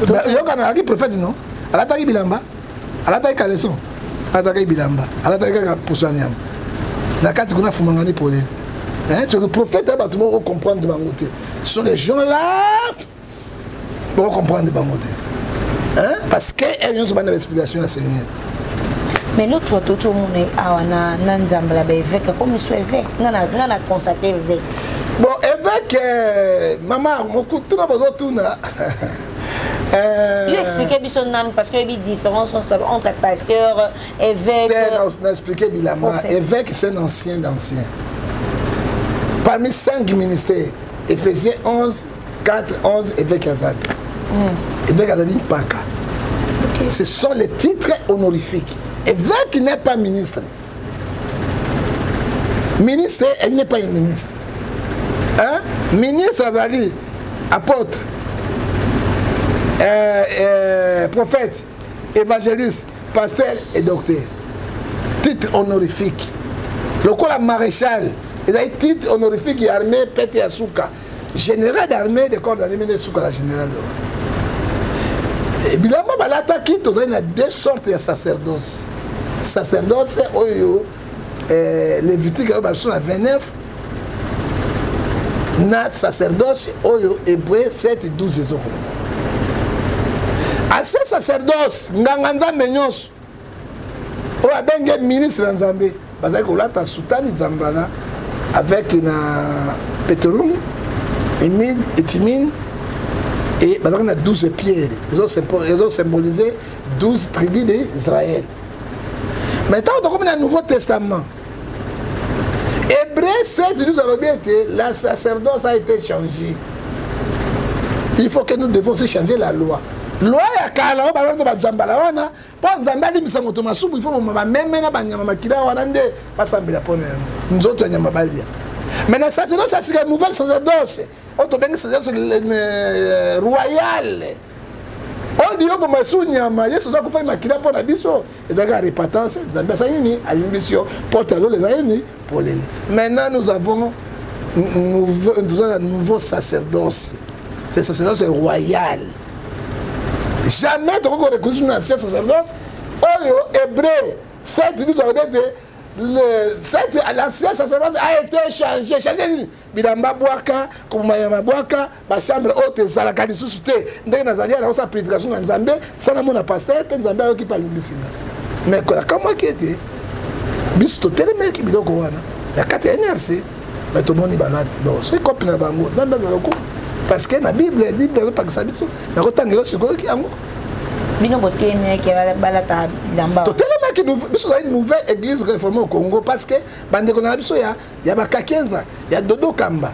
Il y a un prophète, non? Il a bilamba. Alata kaleson alata bilamba alata poussaniam na kati kuna fumangani pour les c'est le prophète ba tout le monde comprendre bangote ce sont les gens là pour comprendre bangote parce que elles ont une explication à Seigneur. Mais l'autre tout le monde awana nanzambla ba évêque comme monsieur évêque nana constaté évêque bon évêque maman moku tuna bozo tuna. Je expliquais parce qu'il y a une différence entre pasteur, évêque. On a expliqué Bilama. Évêque, c'est un ancien d'ancien. Parmi 5 ministères, Éphésiens 11, 4, 11, évêque Azad. Évêque Azad Paka. Ce sont les titres honorifiques. Évêque n'est pas ministre. Ministre, il n'est pas un ministre. Ministre Azali, apôtre. Prophète, évangéliste, pasteur et docteur. Titre honorifique. Le corps la maréchal, il a un titre honorifique et armée Pete Asuka. Général d'armée de corps d'armée de Souka, la générale. Et bien, il y a deux sortes de sacerdoce. Sacerdoce, Lévitique, sont à 29. Na sacerdoce, hébreu 7 et 12 ans. À ce sacerdoce, Nganganzambe nyonso, o abenge ministre Nzambe, bazali kolata Soutani Zambana avec na Pétrum, Émile et Timine, et bazali na 12 pierres. Ils ont symbolisé 12 tribus d'Israël. Maintenant, on a comme le Nouveau Testament. Hébreu 7 nous avons bien été, la sacerdoce a été changée. Il faut que nous devons changer la loi. Loi ya kala ba ba zambala wana po nzamba di misango to masubu ifo ba meme na banyama makila wana nde basambela pona nzoto ya nyama balia mais na sacerdoce c'est une nouvelle sacerdoce auto bengi sacerdoce royal on dit ko masunya ma yesu za kufa makila pona biso ezaka repentance nzamba sa nini alimbisio porte les aini pour les maintenant nous avons un nouveau sacerdoce c'est sacerdoce royal. Jamais tu as reconnu un ancien sacerdoce. Hébreu 7 nous avons dit l'ancien sacerdoce a été changé. Bilamba Boaka, comme Mayama Boaka, ma chambre haute, Zalaka de Sousouté, ndenge nazali à la purification en Zambé, ça n'a mon pasteur, Penzambé qui parle de mais comme moi qui était, bisto tellement qui bidon koana, la 4 NRC, mais tout le monde y balade. Bon, c'est comme na bango, Zambé baloko, parce que la Bible dit pas que ça biso, na kotangelo siko ki ango. Bino boté mais qui va balata bilamba. Totalement qui nous biso une nouvelle église réformée au Congo parce que bande ko na biso ya ba Kakenza, ya Dodo Kamba.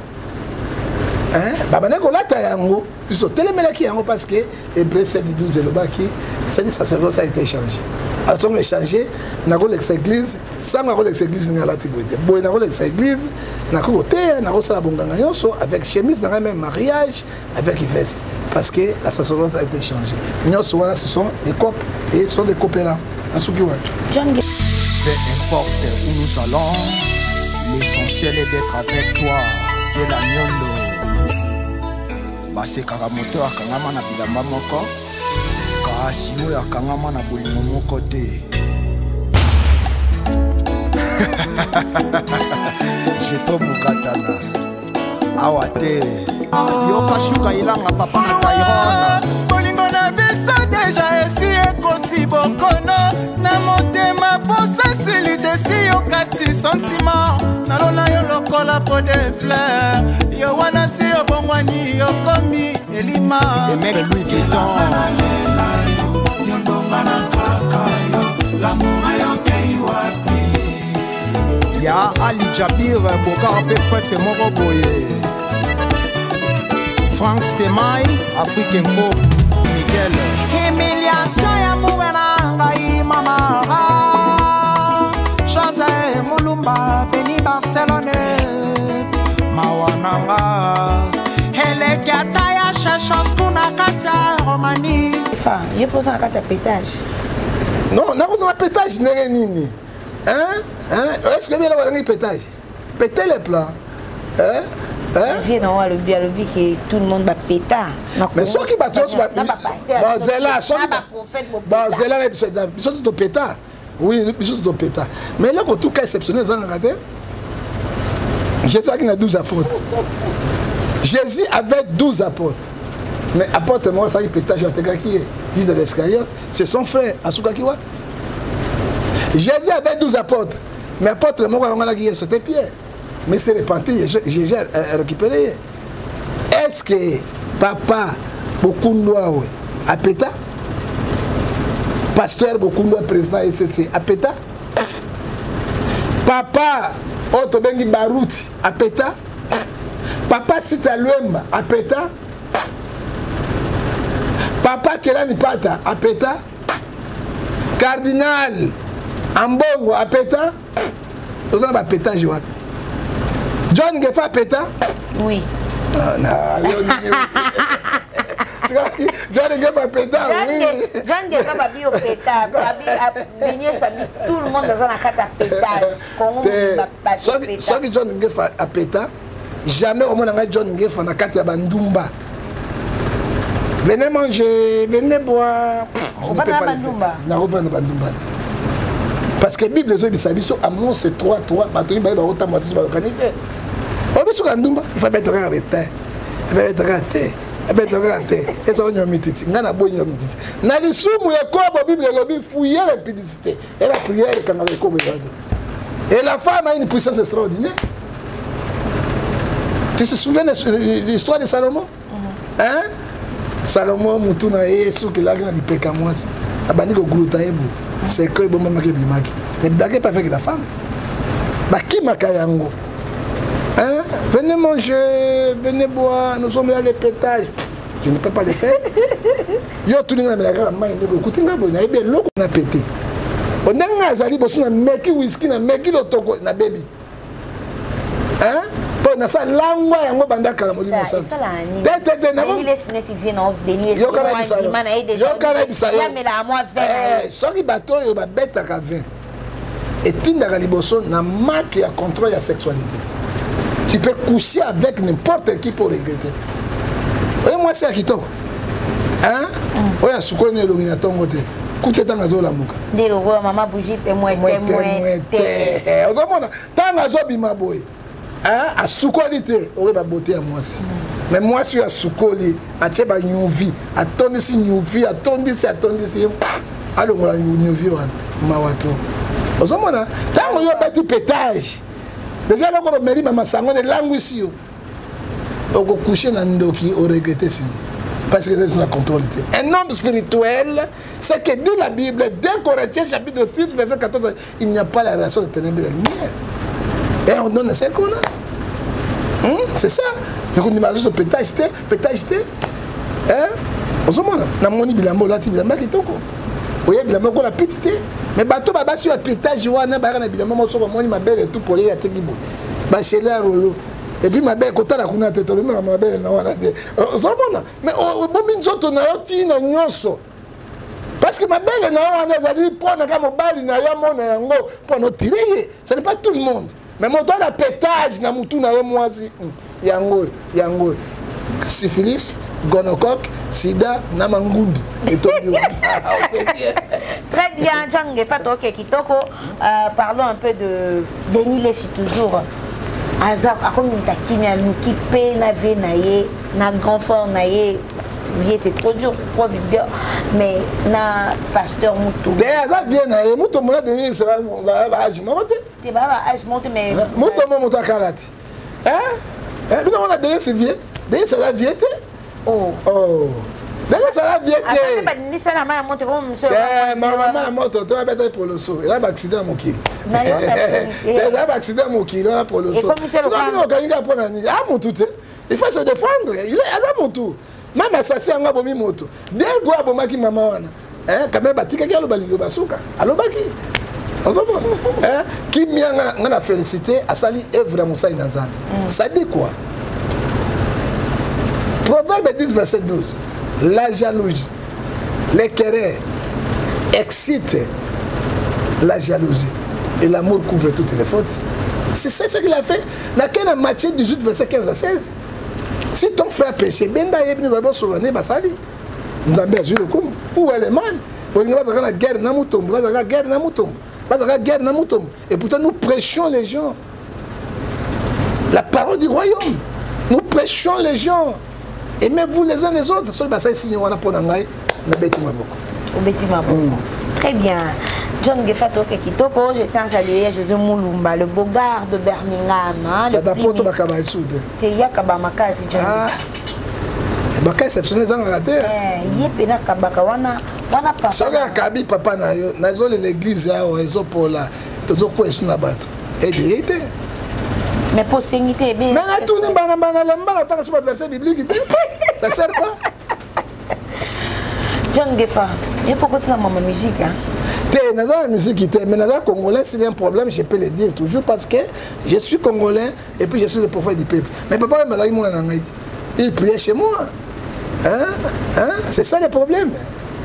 Hein? Babane ko lata yango, biso telemela ki yango parce que Hébreu 7:12 le baki, c'est sacerdoce a été changé. Alors on a changé, na ko l'église, sans na ko l'église ni ala tiboité. Boy na ko l'église, na ko côté, na ko sala bonganga nyonso avec chemise dans même mariage avec veste parce que la sacerdoce a été changée. Nyonso wana ce sont des couples et sont des coopérants. Asuki wa. Peu importe où nous allons, l'essentiel est d'être avec toi et la nyondo. Base karamoto akangama na bilamba moko kasi oyo akangama na bolingo moko te. Jeto mukatana awa te yoka shuka ilanga papa na Tyrone bolingo na biso deja esi ekoti bokono na motema posasili desi yokati sentiment nalona yo lokola po de fleur yo wana si obongwani yokomi elima emek Louis Vuitton ya Ali Jabir Bokar pe prêtre moko boye Frank Stemai Afrique Info Miguel Humiliation ya mouena ngai mama José Mulumba Beni Barcelone Mawananga Hele Kiataya Chechos Kuna Katia Romani Je pose un carte à pétage. Non, n'a pas de pétage n'est nini. Hein? Est-ce que bien là on pétage? Péter les plats. Hein? Viens dans le but que tout le monde va péter. Mais ceux qui battent aussi bon Zela, bon Zela ils sont tout pétard. Oui, ils sont tout pétard. Mais là en tout cas exceptionnel ça regardez. Jésus a 12 apôtres. Jésus avait 12 apôtres. Mais apôtre moi ça il pétage à qui est Judas l'Iscariote, c'est son frère Asuka Kiwa. Jésus avait 12 apôtres. Mais apôtre moi c'était Pierre. Mais c'est repenti, j'ai récupéré. Est-ce que papa Bokundoa a péta? Pasteur Bokundoa président etc. a péta? Papa Otobengi Barouti a péta? Papa Sita Luemba a péta? Papa Kelani Pata a péta? Cardinal Ambongo a péta? Tout ça va péta Joël. John Ngefa a péta? Oui. John Ngefa a péta, oui. John Ngefa a bio péta. Tout le monde dans la carte à pétage. Soit que John Ngefa a péta, jamais au monde n'a John Ngefa na carte à Bandumba. Venez manger, venez boire. On va dans Bandumba. On va dans Bandumba. Parce que la Bible, à mon c'est 3, il va y avoir autant de temps. Il faut mettre un terre. Il faut mettre un terre. Il faut mettre un terre. Et ça, on a mis titi. On a beau une mititi. Dans les sous, il y a quoi, la Bible, il fouiller la publicité. Et la prière, quand on avait comme et la femme a une puissance extraordinaire. Tu te souviens de l'histoire de Salomon? Hein? Salomon, Moutouna et ceux qui l'ont dit Pécamoise. Abani ko glutaebo. C'est que bon maman qui bimaki. Ne blaguez pas avec la femme. Bah qui makayango? Hein? Venez manger, venez boire, nous sommes là les pétages. Je ne peux pas les faire. Yo tout le monde la grande main de écoutez nga bon, na ebe loko na pété. On a azali bosu na meki whisky na meki lotoko na baby. Hein? Bon na sa langwa yango bandaka na molimo sa. Tete na bon. Il est net il vient of Denis. Yo kana bisa yo. Yo kana bisa yo. La mais la moi vin. Soki bato yo ba beta ka vin. Et tinda liboso na marque ya contrôle ya sexualité. Tu peux coucher avec n'importe qui pour regretter. Et moi c'est à Kitoko. Hein? Oya sukone illuminatongo te. écoutez tant azo la muka de lo maman bougie témoin ozomona tant azo bima boy a sukoli te ore ba beauté à moi si mais moi suis a sukoli a teba nyuvi a tondisi nyuvi a tondisi allo ngola nyuvi wana mawato ozomona tant yo bati pétage déjà là ko meri mama sango de langue ici yo oko coucher na ndoki o regretter si parce que c'est la contrôlité. Un homme spirituel, c'est que dit la Bible, 2 Corinthiens chapitre 6, verset 14, il n'y a pas la relation de ténèbres et de la lumière. Et on donne ce qu'on a. C'est ça. Mais quand on imagine ce pétage, on se demande, on a mon bilambo là, bilambo qui toko. Oui, bilambo qu'on a pété. Mais bateau baba sur le pétage, on a barré bilambo, on se demande ma belle et tout collé à Tegibo. Bachelé à Rolo. Et puis ma belle, quand elle a connu la tête, ma belle, mais au bon minzoto na yoti na nyonso. Parce que ma belle na on a dit pour na kama bali na yo mona yango pour no tirer. Ce n'est pas tout le monde. Mais mon temps la pétage na mutu na yo moisi. Yango. Syphilis, gonocoque, sida na mangundu. Et tout Très bien, Django Fato Kitoko. Parlons un peu de Denis Lessi toujours. Azar comme ta kimia luki pe na ve na ye na grand fort na ye c'est trop dur, c'est trop vulgaire, mais na pasteur Moutou Azar vient na ye Moutou mona Denis sera ba âge monté te ba âge monté mais Moutou kalati mais on a Denis c'est vieux Denis ça vieux oh Denis ça vieux pas Denis ça na monté comme monsieur maman moto toi bête pour le saut il a accident mon kil il a accident mon kil on a pour le saut c'est comme on gagne pour nani ah mon tout il faut se défendre il est à mon tour même assassin anga bomi moto dès go abomaki maman wana quand même batika kalo balingo basuka alobaki ozoma qui mianga ngana féliciter asali œuvre à Moussa Inanzana ça dit quoi Proverbe 10 verset 12 la jalousie, les querelles excitent la jalousie et l'amour couvre toutes les fautes. C'est ce qu'il a fait. Dans Matthieu 18, verset 15 à 16. Si ton frère péché, benga yebni babo surane basali. Nzambe azui le kum. Où est le mal? On va la guerre na mutombo, va la guerre na mutombo, va la guerre na mutombo. Et pourtant nous prêchons les gens. La parole du royaume. Nous prêchons les gens. Aimez-vous les uns les autres. Très bien. John Gefato Kitoko, je tiens à saluer José Moulumba, le beau gars de Birmingham. Le mais pour sécurité, mais là tout le monde verset biblique, ça sert pas. John Gefa, il y a beaucoup de ma musique. Dans la musique, mais dans le Congolais, s'il y a un problème, je peux le dire toujours parce que je suis Congolais et puis je suis le prophète du peuple. Mais papa, il priait chez moi. C'est ça le problème.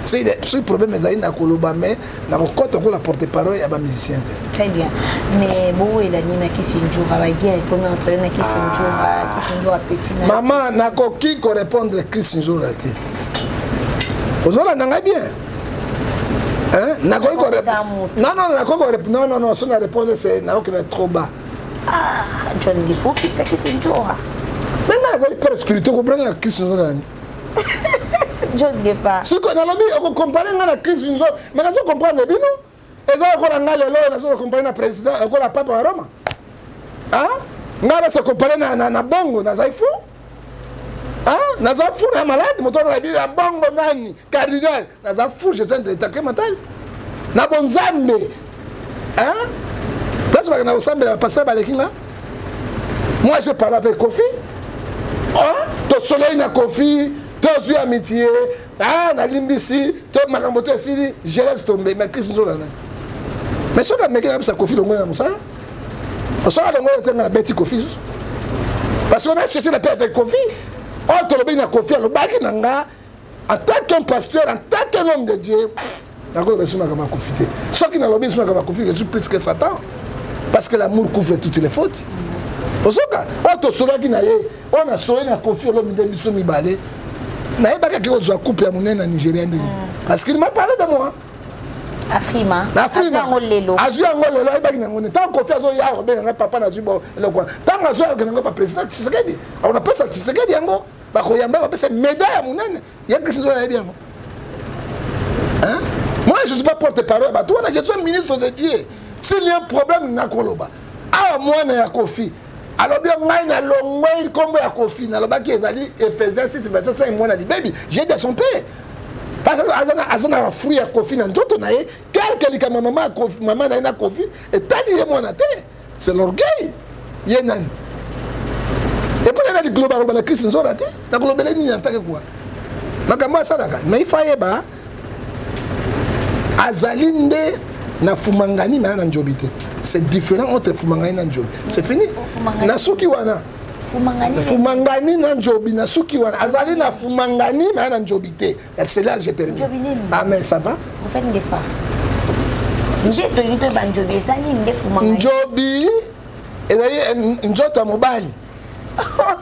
C'est le problème, mais il y a un problème, mais il y a un porte-parole et un musicien. Très bien. Mais bon, il y a qui s'est un jour à la guerre, comment entraîner qui s'est un jour à petit. Maman, n'a qui correspond à Christ un jour à ti. Vous en avez bien. Non, si on répond, c'est trop bas. Ah, John, il faut que c'est qui s'est un jour. Mais non, il faut spirituel, vous prenez la Christ un jour à John Gefa. Si on compare la crise, mais on comprend bien. Et donc, on a comparé le président, on a papa à Rome. On a comparé na bongo, na zaifou. Na zaifou, na malade, moto na bi na bongo nani, cardinal, na zaifou, je sens de l'attaquer mental. Na bonzambe. Là, tu vas na osambe la passer balekinga. Moi, je parle avec Kofi. Ton soleil na Kofi. Tous amitié, na limbisi, tous makamboto sili, je laisse tomber, mais Christ nous l'a. Mais ce que mec a sa Kofi longo na musala. On sort longo était na beti Kofi. Parce qu'on a cherché la paix avec Kofi. On te le na Kofi le baki nanga en tant qu'un pasteur, en tant qu'homme de Dieu. D'accord, mais ça m'a confité. Ce qui n'a pas besoin de confiter, je suis plus que Satan. Parce que l'amour couvre toutes les fautes. Au cas, on te sauve qui n'a on a sauvé na Kofi l'homme de biso mi balé. Parce qu'il m'a parlé de moi. Afrima. Afrima. Azu yango lelo ibaki nango ne. Tant qu'on fait azo ya obenga papa na zubo lokwa. Tant azo yango pa président Tshisekedi. On appelle ça Tshisekedi yango. Ba ko yamba ba pesa médaille ya munene. Ya Christ nzo na bien. Hein? Moi je suis pas porte-parole ba toi je suis ministre de Dieu. S'il y a un problème na koloba. Ah moi na ya Kofi. Alors bien ngai na longwe kombo ya Kofi na lobaki ezali Ephésiens 6:7 moi na li baby. J'ai de son père. Parce que azana fruit ya Kofi na ndoto na ye quelque lika maman Kofi maman na ina Kofi et tali ye mwana te. C'est l'orgueil. Ye nani. Et puis na di global na Christ nzora te. Na global ni ntake quoi. Makambo sadaka. Mais il fallait ba azalinde na fumangani na njobite. C'est différent entre fumangani na njobi. C'est fini. Na suki wana. Fumangani na njobi na suki wana. Azali na fumangani na njobite. C'est là que je termine. Ah mais ça va? En fait des fois. J'ai tenu de banjobi ça ni nde fumangani. Njobi ezali njota mobali.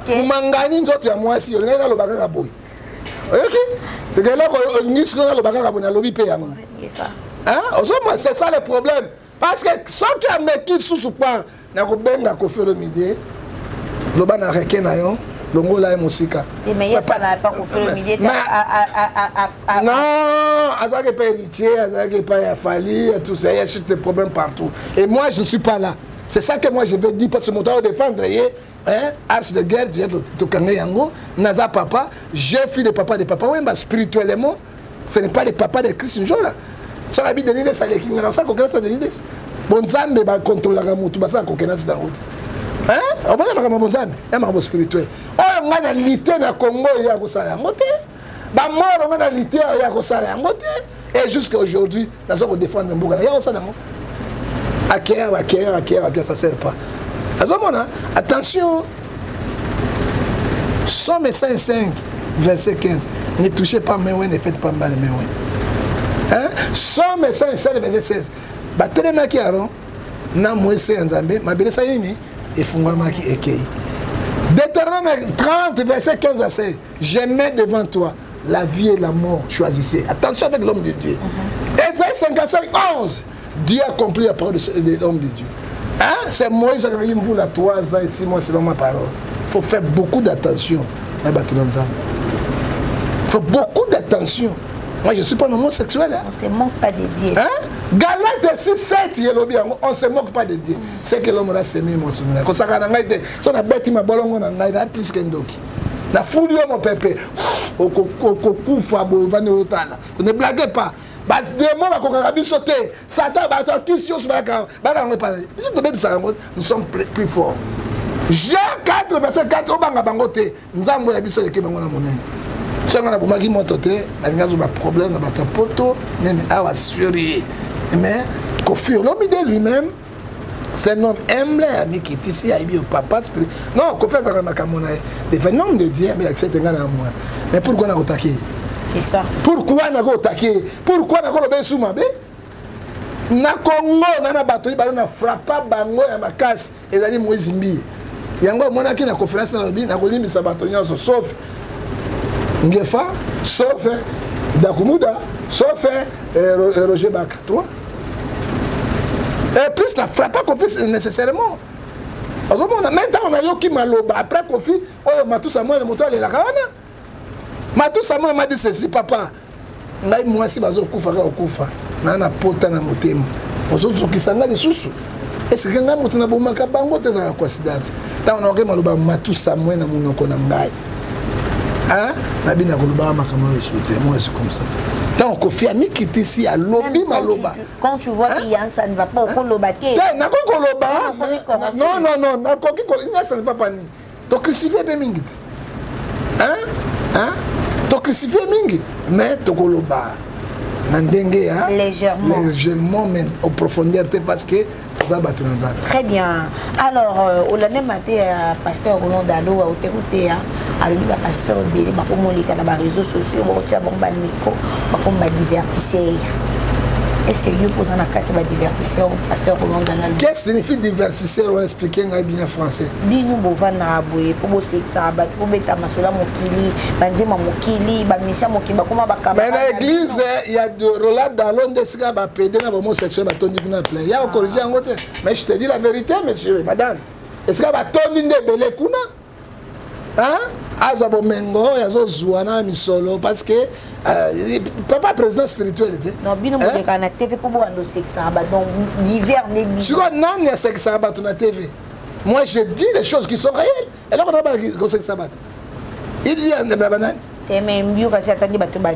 Fumangani njota ya mwasi yo ngana lobaka ka boy. OK? De là ko ngisi ko lobaka ka boy na lobi pe yango. Hein? C'est ça le problème. Parce que ceux qui ont mis sous pas, n'a pas Kofi Olomide, le ban a requin na yon, le mot là est musika. Mais ça n'a pas Kofi Olomide. Non, Azak est pas héritier, Azak est pas Fali, tout ça, il y a des problèmes partout. Et moi je ne suis pas là. C'est ça que moi je veux dire parce que mon temps de défendre, hein, arche de guerre, j'ai tout kangé yango, naza papa, j'ai fille de papa, oui, mais spirituellement, ce n'est pas le papa de Christ Njola. Ça va bien de ça les qui n'ont ça qu'aucun ça de l'idée. Bon zambe va contrôler la mutu basa qu'aucun ça dans route. Hein? On va la bon zambe, un marmo spirituel. Oh on a lité na Congo ya ko sala ngote. Ba mort on a lité ya ko sala ngote. Et jusqu'à aujourd'hui, nous avons défendre Mboga. Ya ko sala ngo. Akia ça sert pas. Attention. Somme 5 verset 15. Ne touchez pas mes ne faites pas mal mes hein? Somme 5 verset 16. Batelema ki aron na mwese nzambe mabelesa yini efungama ki ekei. Deutéronome 30 verset 15 à 16. Je mets devant toi la vie et la mort, choisissez. Attention avec l'homme de Dieu. Ésaïe 55 11. Dieu a accompli la parole de l'homme de Dieu. Hein? C'est Moïse qui me voulait 3 ans et 6 mois selon ma parole. Il faut faire beaucoup d'attention. Il faut beaucoup d'attention. Moi, je ne suis pas un homosexuel. Hein? On ne se moque pas de Dieu. Hein? Galate 6, 7, on ne se moque pas de Dieu. C'est que l'homme a semé mon souvenir. Quand ça a été, on a bâti ma bolongo, on a plus qu'un doki. La foule de mon pépé. Au koufa, vous ne blaguez pas. Nous sommes plus forts. Jean 4, verset 4, nous avons si on a un problème, on a un poteau, même à Syrie. Mais Kofi Olomide lui-même, c'est un homme humble, mais qui est ici, il papa. Non, Kofi c'est un homme de Dieu, mais c'est un homme. Mais pourquoi on a attaqué? C'est ça. Pourquoi on a attaqué? Pourquoi on a attaqué Soumabe? Na Congo, on a battu, on a frappé Bango et Makas, et Zali Moïse Mbi. Il y a un moment qui a une conférence dans le bin, on a mis sa bâtonnière, sauf Ngefa, sauf Dakumuda, sauf Roger Baka. 3. Et plus, n'a frappé Kofi nécessairement. Maintenant, on a Yoki Maloba. Après Kofi, oh, Matou Samuel, le moteur, il est là. Matou Samuel m'a dit ceci, papa. Moi, si je kufa, na pota na motema. Ozozo kisanga de susu. Est-ce que nga moto na bomaka bango te za coïncidence. Ta on a maloba Matou Samuel na munoko na ngai. Hein? Nabina koloba makama yesote, moi c'est comme ça. Tant qu'on fait ami qui est ici à lobby maloba. Quand tu vois qu'il y a ça ne va pas au koloba. Na koloba. Non, na koki koloba, ça ne va pas ni. To crucifier be mingi. Hein? To crucifier mingi, mais to koloba. Nandenge hein? Légèrement mais en profondeur parce que très bien. Alors, au lundi matin, pasteur Roland Dalo a été alors le pasteur Bélé m'a communiqué dans les réseaux sociaux, m'a retiré mon micro, m'a divertisseur. est-ce que vous posez un carte de divertisseur pasteur Roland Danal? Qu'est-ce que signifie divertisseur? On va expliquer bien français. Nous bovana boye pour bosser ça ba pour beta masola mokili bandima mokili ba misia mokili ba koma ba kama. Mais dans l'église il y a de Roland Danal de sika ba pédé na homosexuel ba toni kuna plein. Il y a corriger en côté. Mais je te dis la vérité monsieur madame. Est-ce que ba toni de belé kuna? Hein? Azabo mengo yazo zuana misolo parce que papa président spirituel était. Non, bino mo de kana TV pour voir le sexe ba donc divers négligeants. Sur nan ya sexe ba tu na TV. Moi je dis les choses qui sont réelles. Et là on a pas le sexe ba. Il y a une banane. Teme mbio kasi atandi bato ba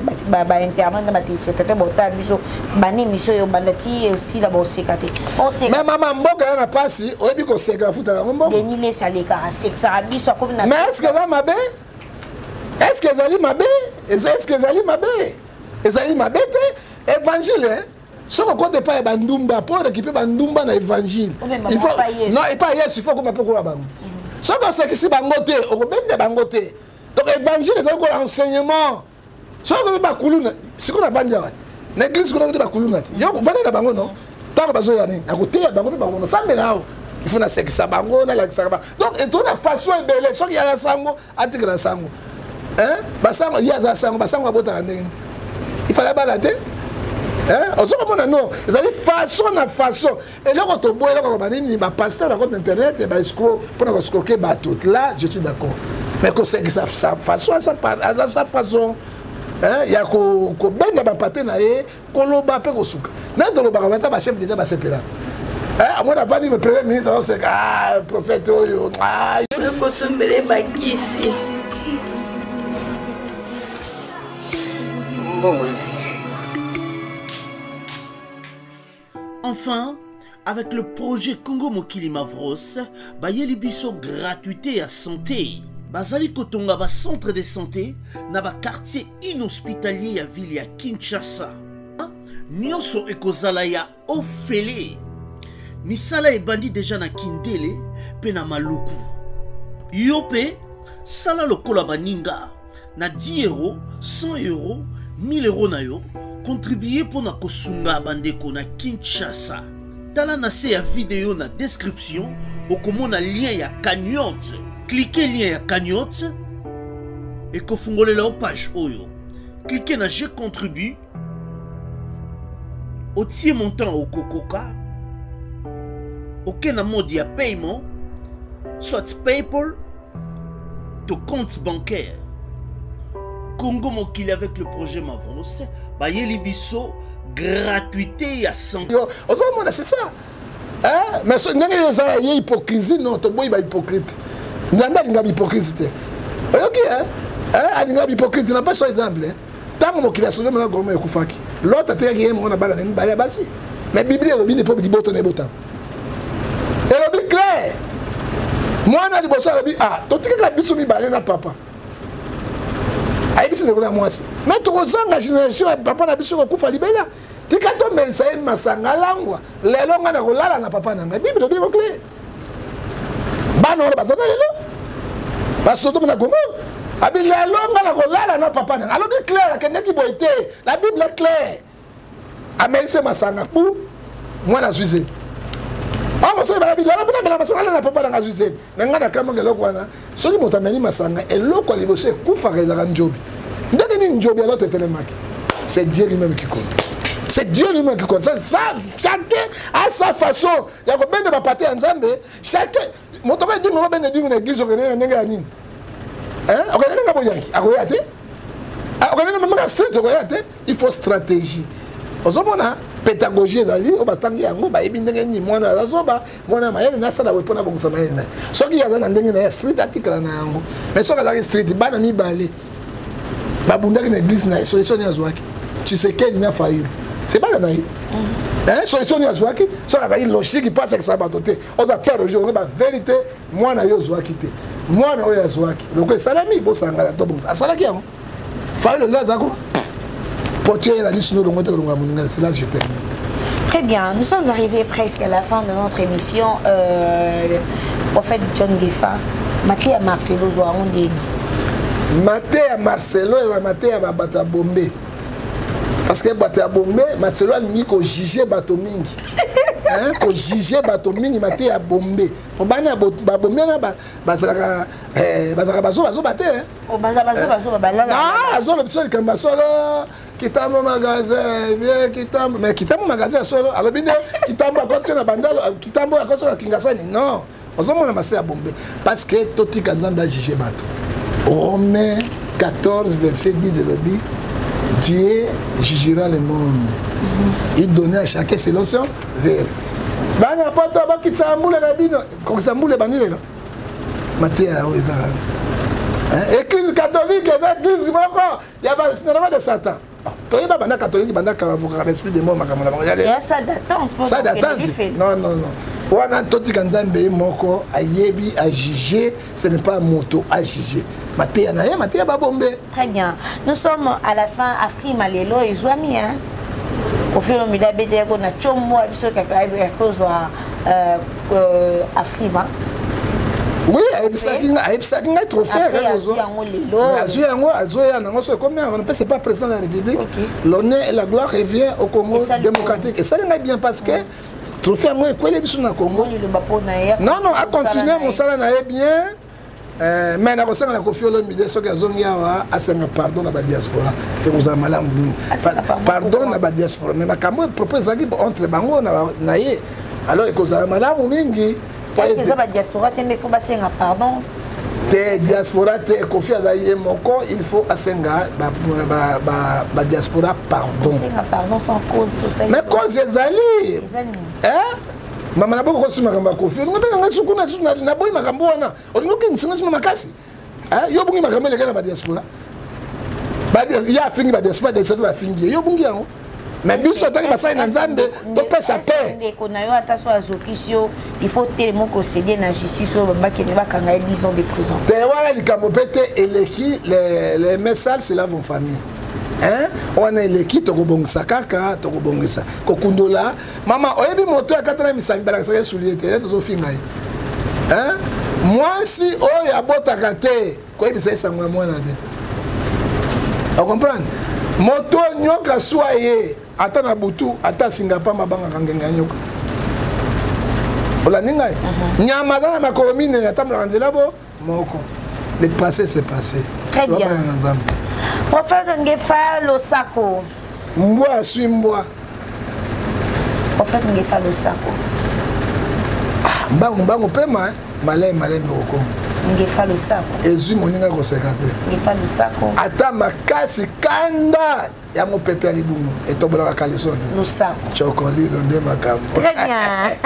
internet na ba spectateur bota biso bani mission yo bandati aussi la bo sekate. On sait. Mais maman mboka na pasi, oyebi ko seka futa ngombo. Deni les saleka sexe biso comme na. Mais est-ce que ça m'a bé? Est-ce que Zali m'a bé? Est-ce que Zali m'a bé? Zali m'a bé évangile hein? Si on compte pas bandumba pour récupérer bandumba na évangile. Il faut non et pas yes, il faut qu'on m'appelle quoi bango. Si on sait que c'est bangoté, on peut bien bangoté. Donc évangile c'est un enseignement. Si on pas kuluna, si on a vendu l'église qu'on a pas kuluna. Yo venez na bango non. Tant bazo yani, à côté bango bango ça mais là il faut na sexa bango na la sexa. Donc et ton façon est belle, so qu'il y a la sango, atika la sango. Hein? Basango il y a ça sango, basango abota ndenge. Il fallait balader. Hein? On se comprend non. Ils allaient façon na façon. Et là quand on boit là quand on ni ba pasteur na compte internet et ba escroc pour na escroquer ba tout. Là je suis d'accord. Mais que c'est que ça façon sa façon. Hein? Il y a ko benda ba paté na ye, ko loba pe ko suka. Na do loba ba ba chef d'état ba sepela. À moi d'abord le premier ministre c'est prophète oyo. Ko sombele ba kisi. Enfin, avec le projet Congo Mokili Mavros, bayeli biso gratuité à santé. Bazali kotonga ba centre de santé na ba quartier inhospitalier ya ville ya Kinshasa. Nyonso ekozala ya ofele. Misala ebandi déjà na Kindele pe na Maluku. Yope sala lokola baninga na 10 €, 100 €, 1000 € na yo. Contribuer pour na kosunga bandeko na Kinshasa. Tala na se ya vidéo na description okomona lien ya cagnotte. Cliquez lien ya cagnotte et kofungole la page oyo. Cliquez na je contribue. Otie montant au kokoka. Aucun mode ya paiement, soit PayPal, to compte bancaire. Congo Mokili avec le projet Mavros, bayeli biso gratuité à 100. C'est ça. Hein? Mais ce n'est pas hypocrisie, non, tu es hypocrite. Il n'y a pas d'hypocrisie. Ok, hein? Il n'y a pas d'hypocrisie, il n'y a pas d'exemple. Tant que tu as sauvé mon gourmet, l'autre a été mon abalé, mais la Bible n'est pas de bouton et bouton. Et le but clair. Moi, on a dit, ah, tu as dit que la Bible est balée na papa. Mais tu as la génération, papa n'a pas de coup libéla. Tu as dit que tu as dit masanga langwa. Les longs na rolala na papa na. La Bible est bien claire. Ba no ba sana lelo. Ba soto na gomo. Abi les longs na rolala na papa na. Alors bien clair que neki boité. La Bible est claire. Amelise masanga pour moi na Suisse. Ah, moi, la Bible, la masanga na papa na Suisse. Nga na kama ngelo kwana. Soki motameni masanga eloko libose kufa rezaka njobi. Ndenge ni njobi alors telemaki. C'est Dieu lui-même qui compte. C'est Dieu lui-même qui compte. Chacun a sa façon. Il y a combien de papatés ensemble. Chacun. Mon tour est dit qu'on va dire une église au Canada, n'est-ce pas? Hein? Au Canada, n'est-ce pas? Au Canada, street au Canada, il faut stratégie. Ozomona pédagogie dali o batangi yango ba ebindenge ni mwana azoba mwana mayele na sala wepona bongo sama yena soki yaza na ndenge na street atikala na yango mais soki azaki street bana mibale babundaki na église na solution ya zwaki tu sais qu'elle n'a failli c'est pas na yi hein solution ya zwaki soki azaki logique pas que ça ba doté on a peur aujourd'hui ba vérité mwana yo zwaki te mwana oyo zwaki loko salami bo sangala to bongo asalaki yango failli le lazako. Très bien, nous sommes arrivés presque à la fin de notre émission. Prophète John Gefa, Maté à Marcelo Zoaoundé. Maté à Marcelo et Maté à Babata Bombé. parce que bato ya bombe matelo alingi kojuge bato mingi kojuge bato mingi mate ya bombe po bana babombe na bazalaka bazoba te azolo biso likambo solo kitambo magasin vie kitambo mais kitambo magasin ya solo alobi nde kitambo akoti na bandalo kitambo akoti na kingasani non ozomona mase ya bombe parce que totika nzambe ajuge bato Romains 14 verset 10 de l'Obi, Dieu jugera le monde. Il donnait à chacun selon son œuvre. Bana poto ba kitambule na bino, ko kitambule banile no. Matthieu oyo Église catholique, église moko, ya ba sinama de Satan. Toyeba bana catholique bana kavoka l'esprit de mort makamona ba. Il y a ça d'attente pour ça d'attente. Non non non. Wana totika nzambe moko ayebi a juger, ce n'est pas moto à juger. Matthieu na ye Matthieu ba bombe. Très bien. Nous sommes à la fin Afrique Malelo et Zwami hein. Au fur et à mesure que on a chomo biso kaka kozwa Afrima. Oui, ça qui trop faire c'est pas président de la République. L'honneur et la gloire revient au Congo démocratique et ça n'est bien parce que trop faire moi quoi les biso na Congo. Non non, à continuer mon salaire na bien. Mais na kosanga na Koffi Olomide soki azongi awa asenga pardon na ba diaspora et vous avez malamu mingi pardon na ba diaspora mais makambo propose aki entre bango na ye alors ekozala malamu mingi parce que ça ba diaspora tende faut basenga pardon te diaspora te Koffi azaye moko il faut asenga ba diaspora pardon pardon sans cause sociale mais cause ezali hein mama na boko kosi makamba Koffi ngo be nga sukuna na boy makambo wana olingo kinsinga sima makasi yo bungi makambo le kana ba diaspora ya fingi ba diaspora de ba fingi yo bungi yango mais biso tangi basai na Nzambe to pesa paix ko na yo ata so azokisio il faut tellement ko céder na justice o ba ke ba kanga 10 ans de prison te wala likambo pete eleki les messages c'est la vos famille. On a l'équipe to kobongisa kaka to kobongisa kokundola mama oyebi moto ya katana misabi balakisa souliete to finga moi si oya botaka te koyebisa sangwa mwana te on comprend moto nyoka soye ata na butu ata singapa mabanga kangenga nyoka ola ninga nyama na makomine ata mlanzela bo moko le passé c'est passé. Très bien. Prophète Ngefa Losako. Mboa suis mboa. Prophète Ngefa Losako. Mbango pema malé boko. Ngefa Losako. Ezu moninga ko sekate. Ngefa Losako. Ata makasi kanda ya mo pepe ali bumu etobola ka leçon. Losako. Chokoli londe makambo. Très bien.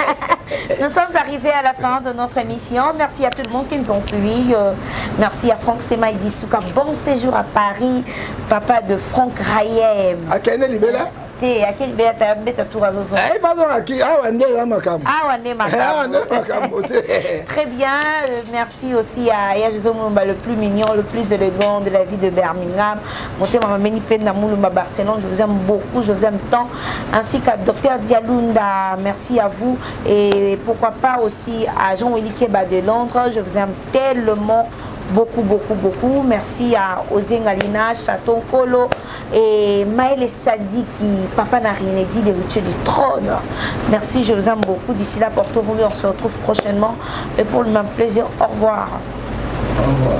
Nous sommes arrivés à la fin de notre émission. Merci à tout le monde qui nous ont suivis. Merci à Franck Stema Idissouka. Bon séjour à Paris. Papa de Franck Rayem. À quel Libella? À quel bête tour à Zozo? Très bien. Merci aussi à Yajizo Moulumba, le plus mignon, le plus élégant de la vie de Birmingham. Monté Maman Meni Penda Moulumba Barcelone. Je vous aime beaucoup, je vous aime tant. Ainsi qu'à Dr Dialunda. Merci à vous. Et pourquoi pas aussi à Jean-Willy Keba de Londres. Je vous aime tellement. Beaucoup. Merci à Ozengalina, Chaton Kolo et Maël Sadiki, Papa n'a rien dit, l'héritier du trône. Merci, je vous aime beaucoup. D'ici là, portez-vous bien, on se retrouve prochainement. Et pour le même plaisir, au revoir. Au revoir.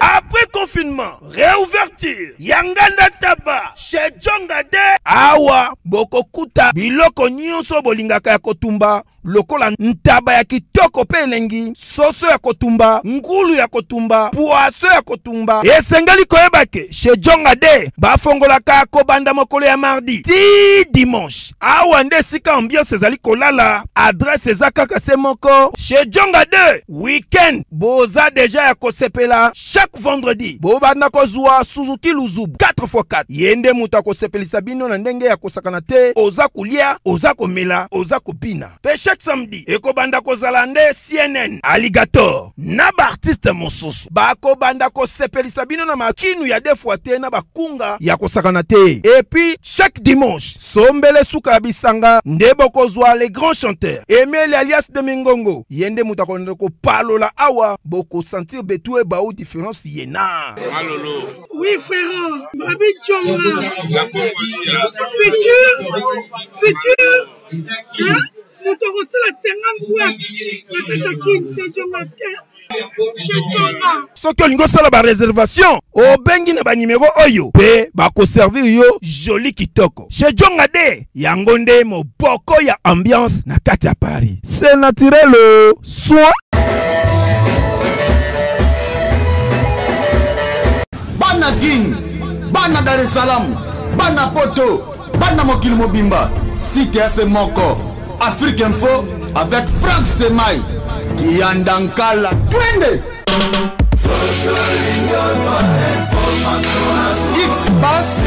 Après confinement, réouverture, Yanganda Taba, chez Djongade, Awa, Bokokuta, Biloko Nyonso Bolingaka ya Kotumba, lokola ntaba ya kitoko pe elengi, soso ya kotumba, ngulu ya kotumba, poaso ya kotumba. Esengeli koyebake, chez Djongade, bafongolaka kobanda mokolo ya mardi, ti dimanche. Awa nde sika ambiance ezali kolala, adresse ezaka se moko, chez Djongade, weekend, boza deja ya kosepela, chaque vendredi, bobanda kozwa sous Suzuki Luzubu 4x4 yende muta kosepelisa bino na ndenge ya kosakana te oza kulia oza komela oza kopina pe chaque samedi ekobanda kozala nde CNN Alligator na ba artiste mosusu bakobanda kosepelisa bino na makinu ya defwa te na bakunga ya kosakana te et puis chaque dimanche sombele suka bisanga nde bokozwa les grands chanteurs Emile alias de Mingongo yende muta konde ko palola awa boko sentir betou e baou différence yena. Malolo. Oui frère, Babi Tchonga. La Congolia. Futur. Hein? Nous t'avons reçu la 50 boîtes. La Katakin, c'est Tchongaske. Soki olingo sala ba réservation obengi na ba numéro oyo pe bako servir yo joli kitoko chez Djonga de yango nde moboko ya ambiance na kati ya Paris c'est naturel soin bana Guinée, bana Dar es Salaam, bana Poto, bana mokili mobimba site ya Moko Afrique Info avec Franck Semaï Yandankala twende X-Bass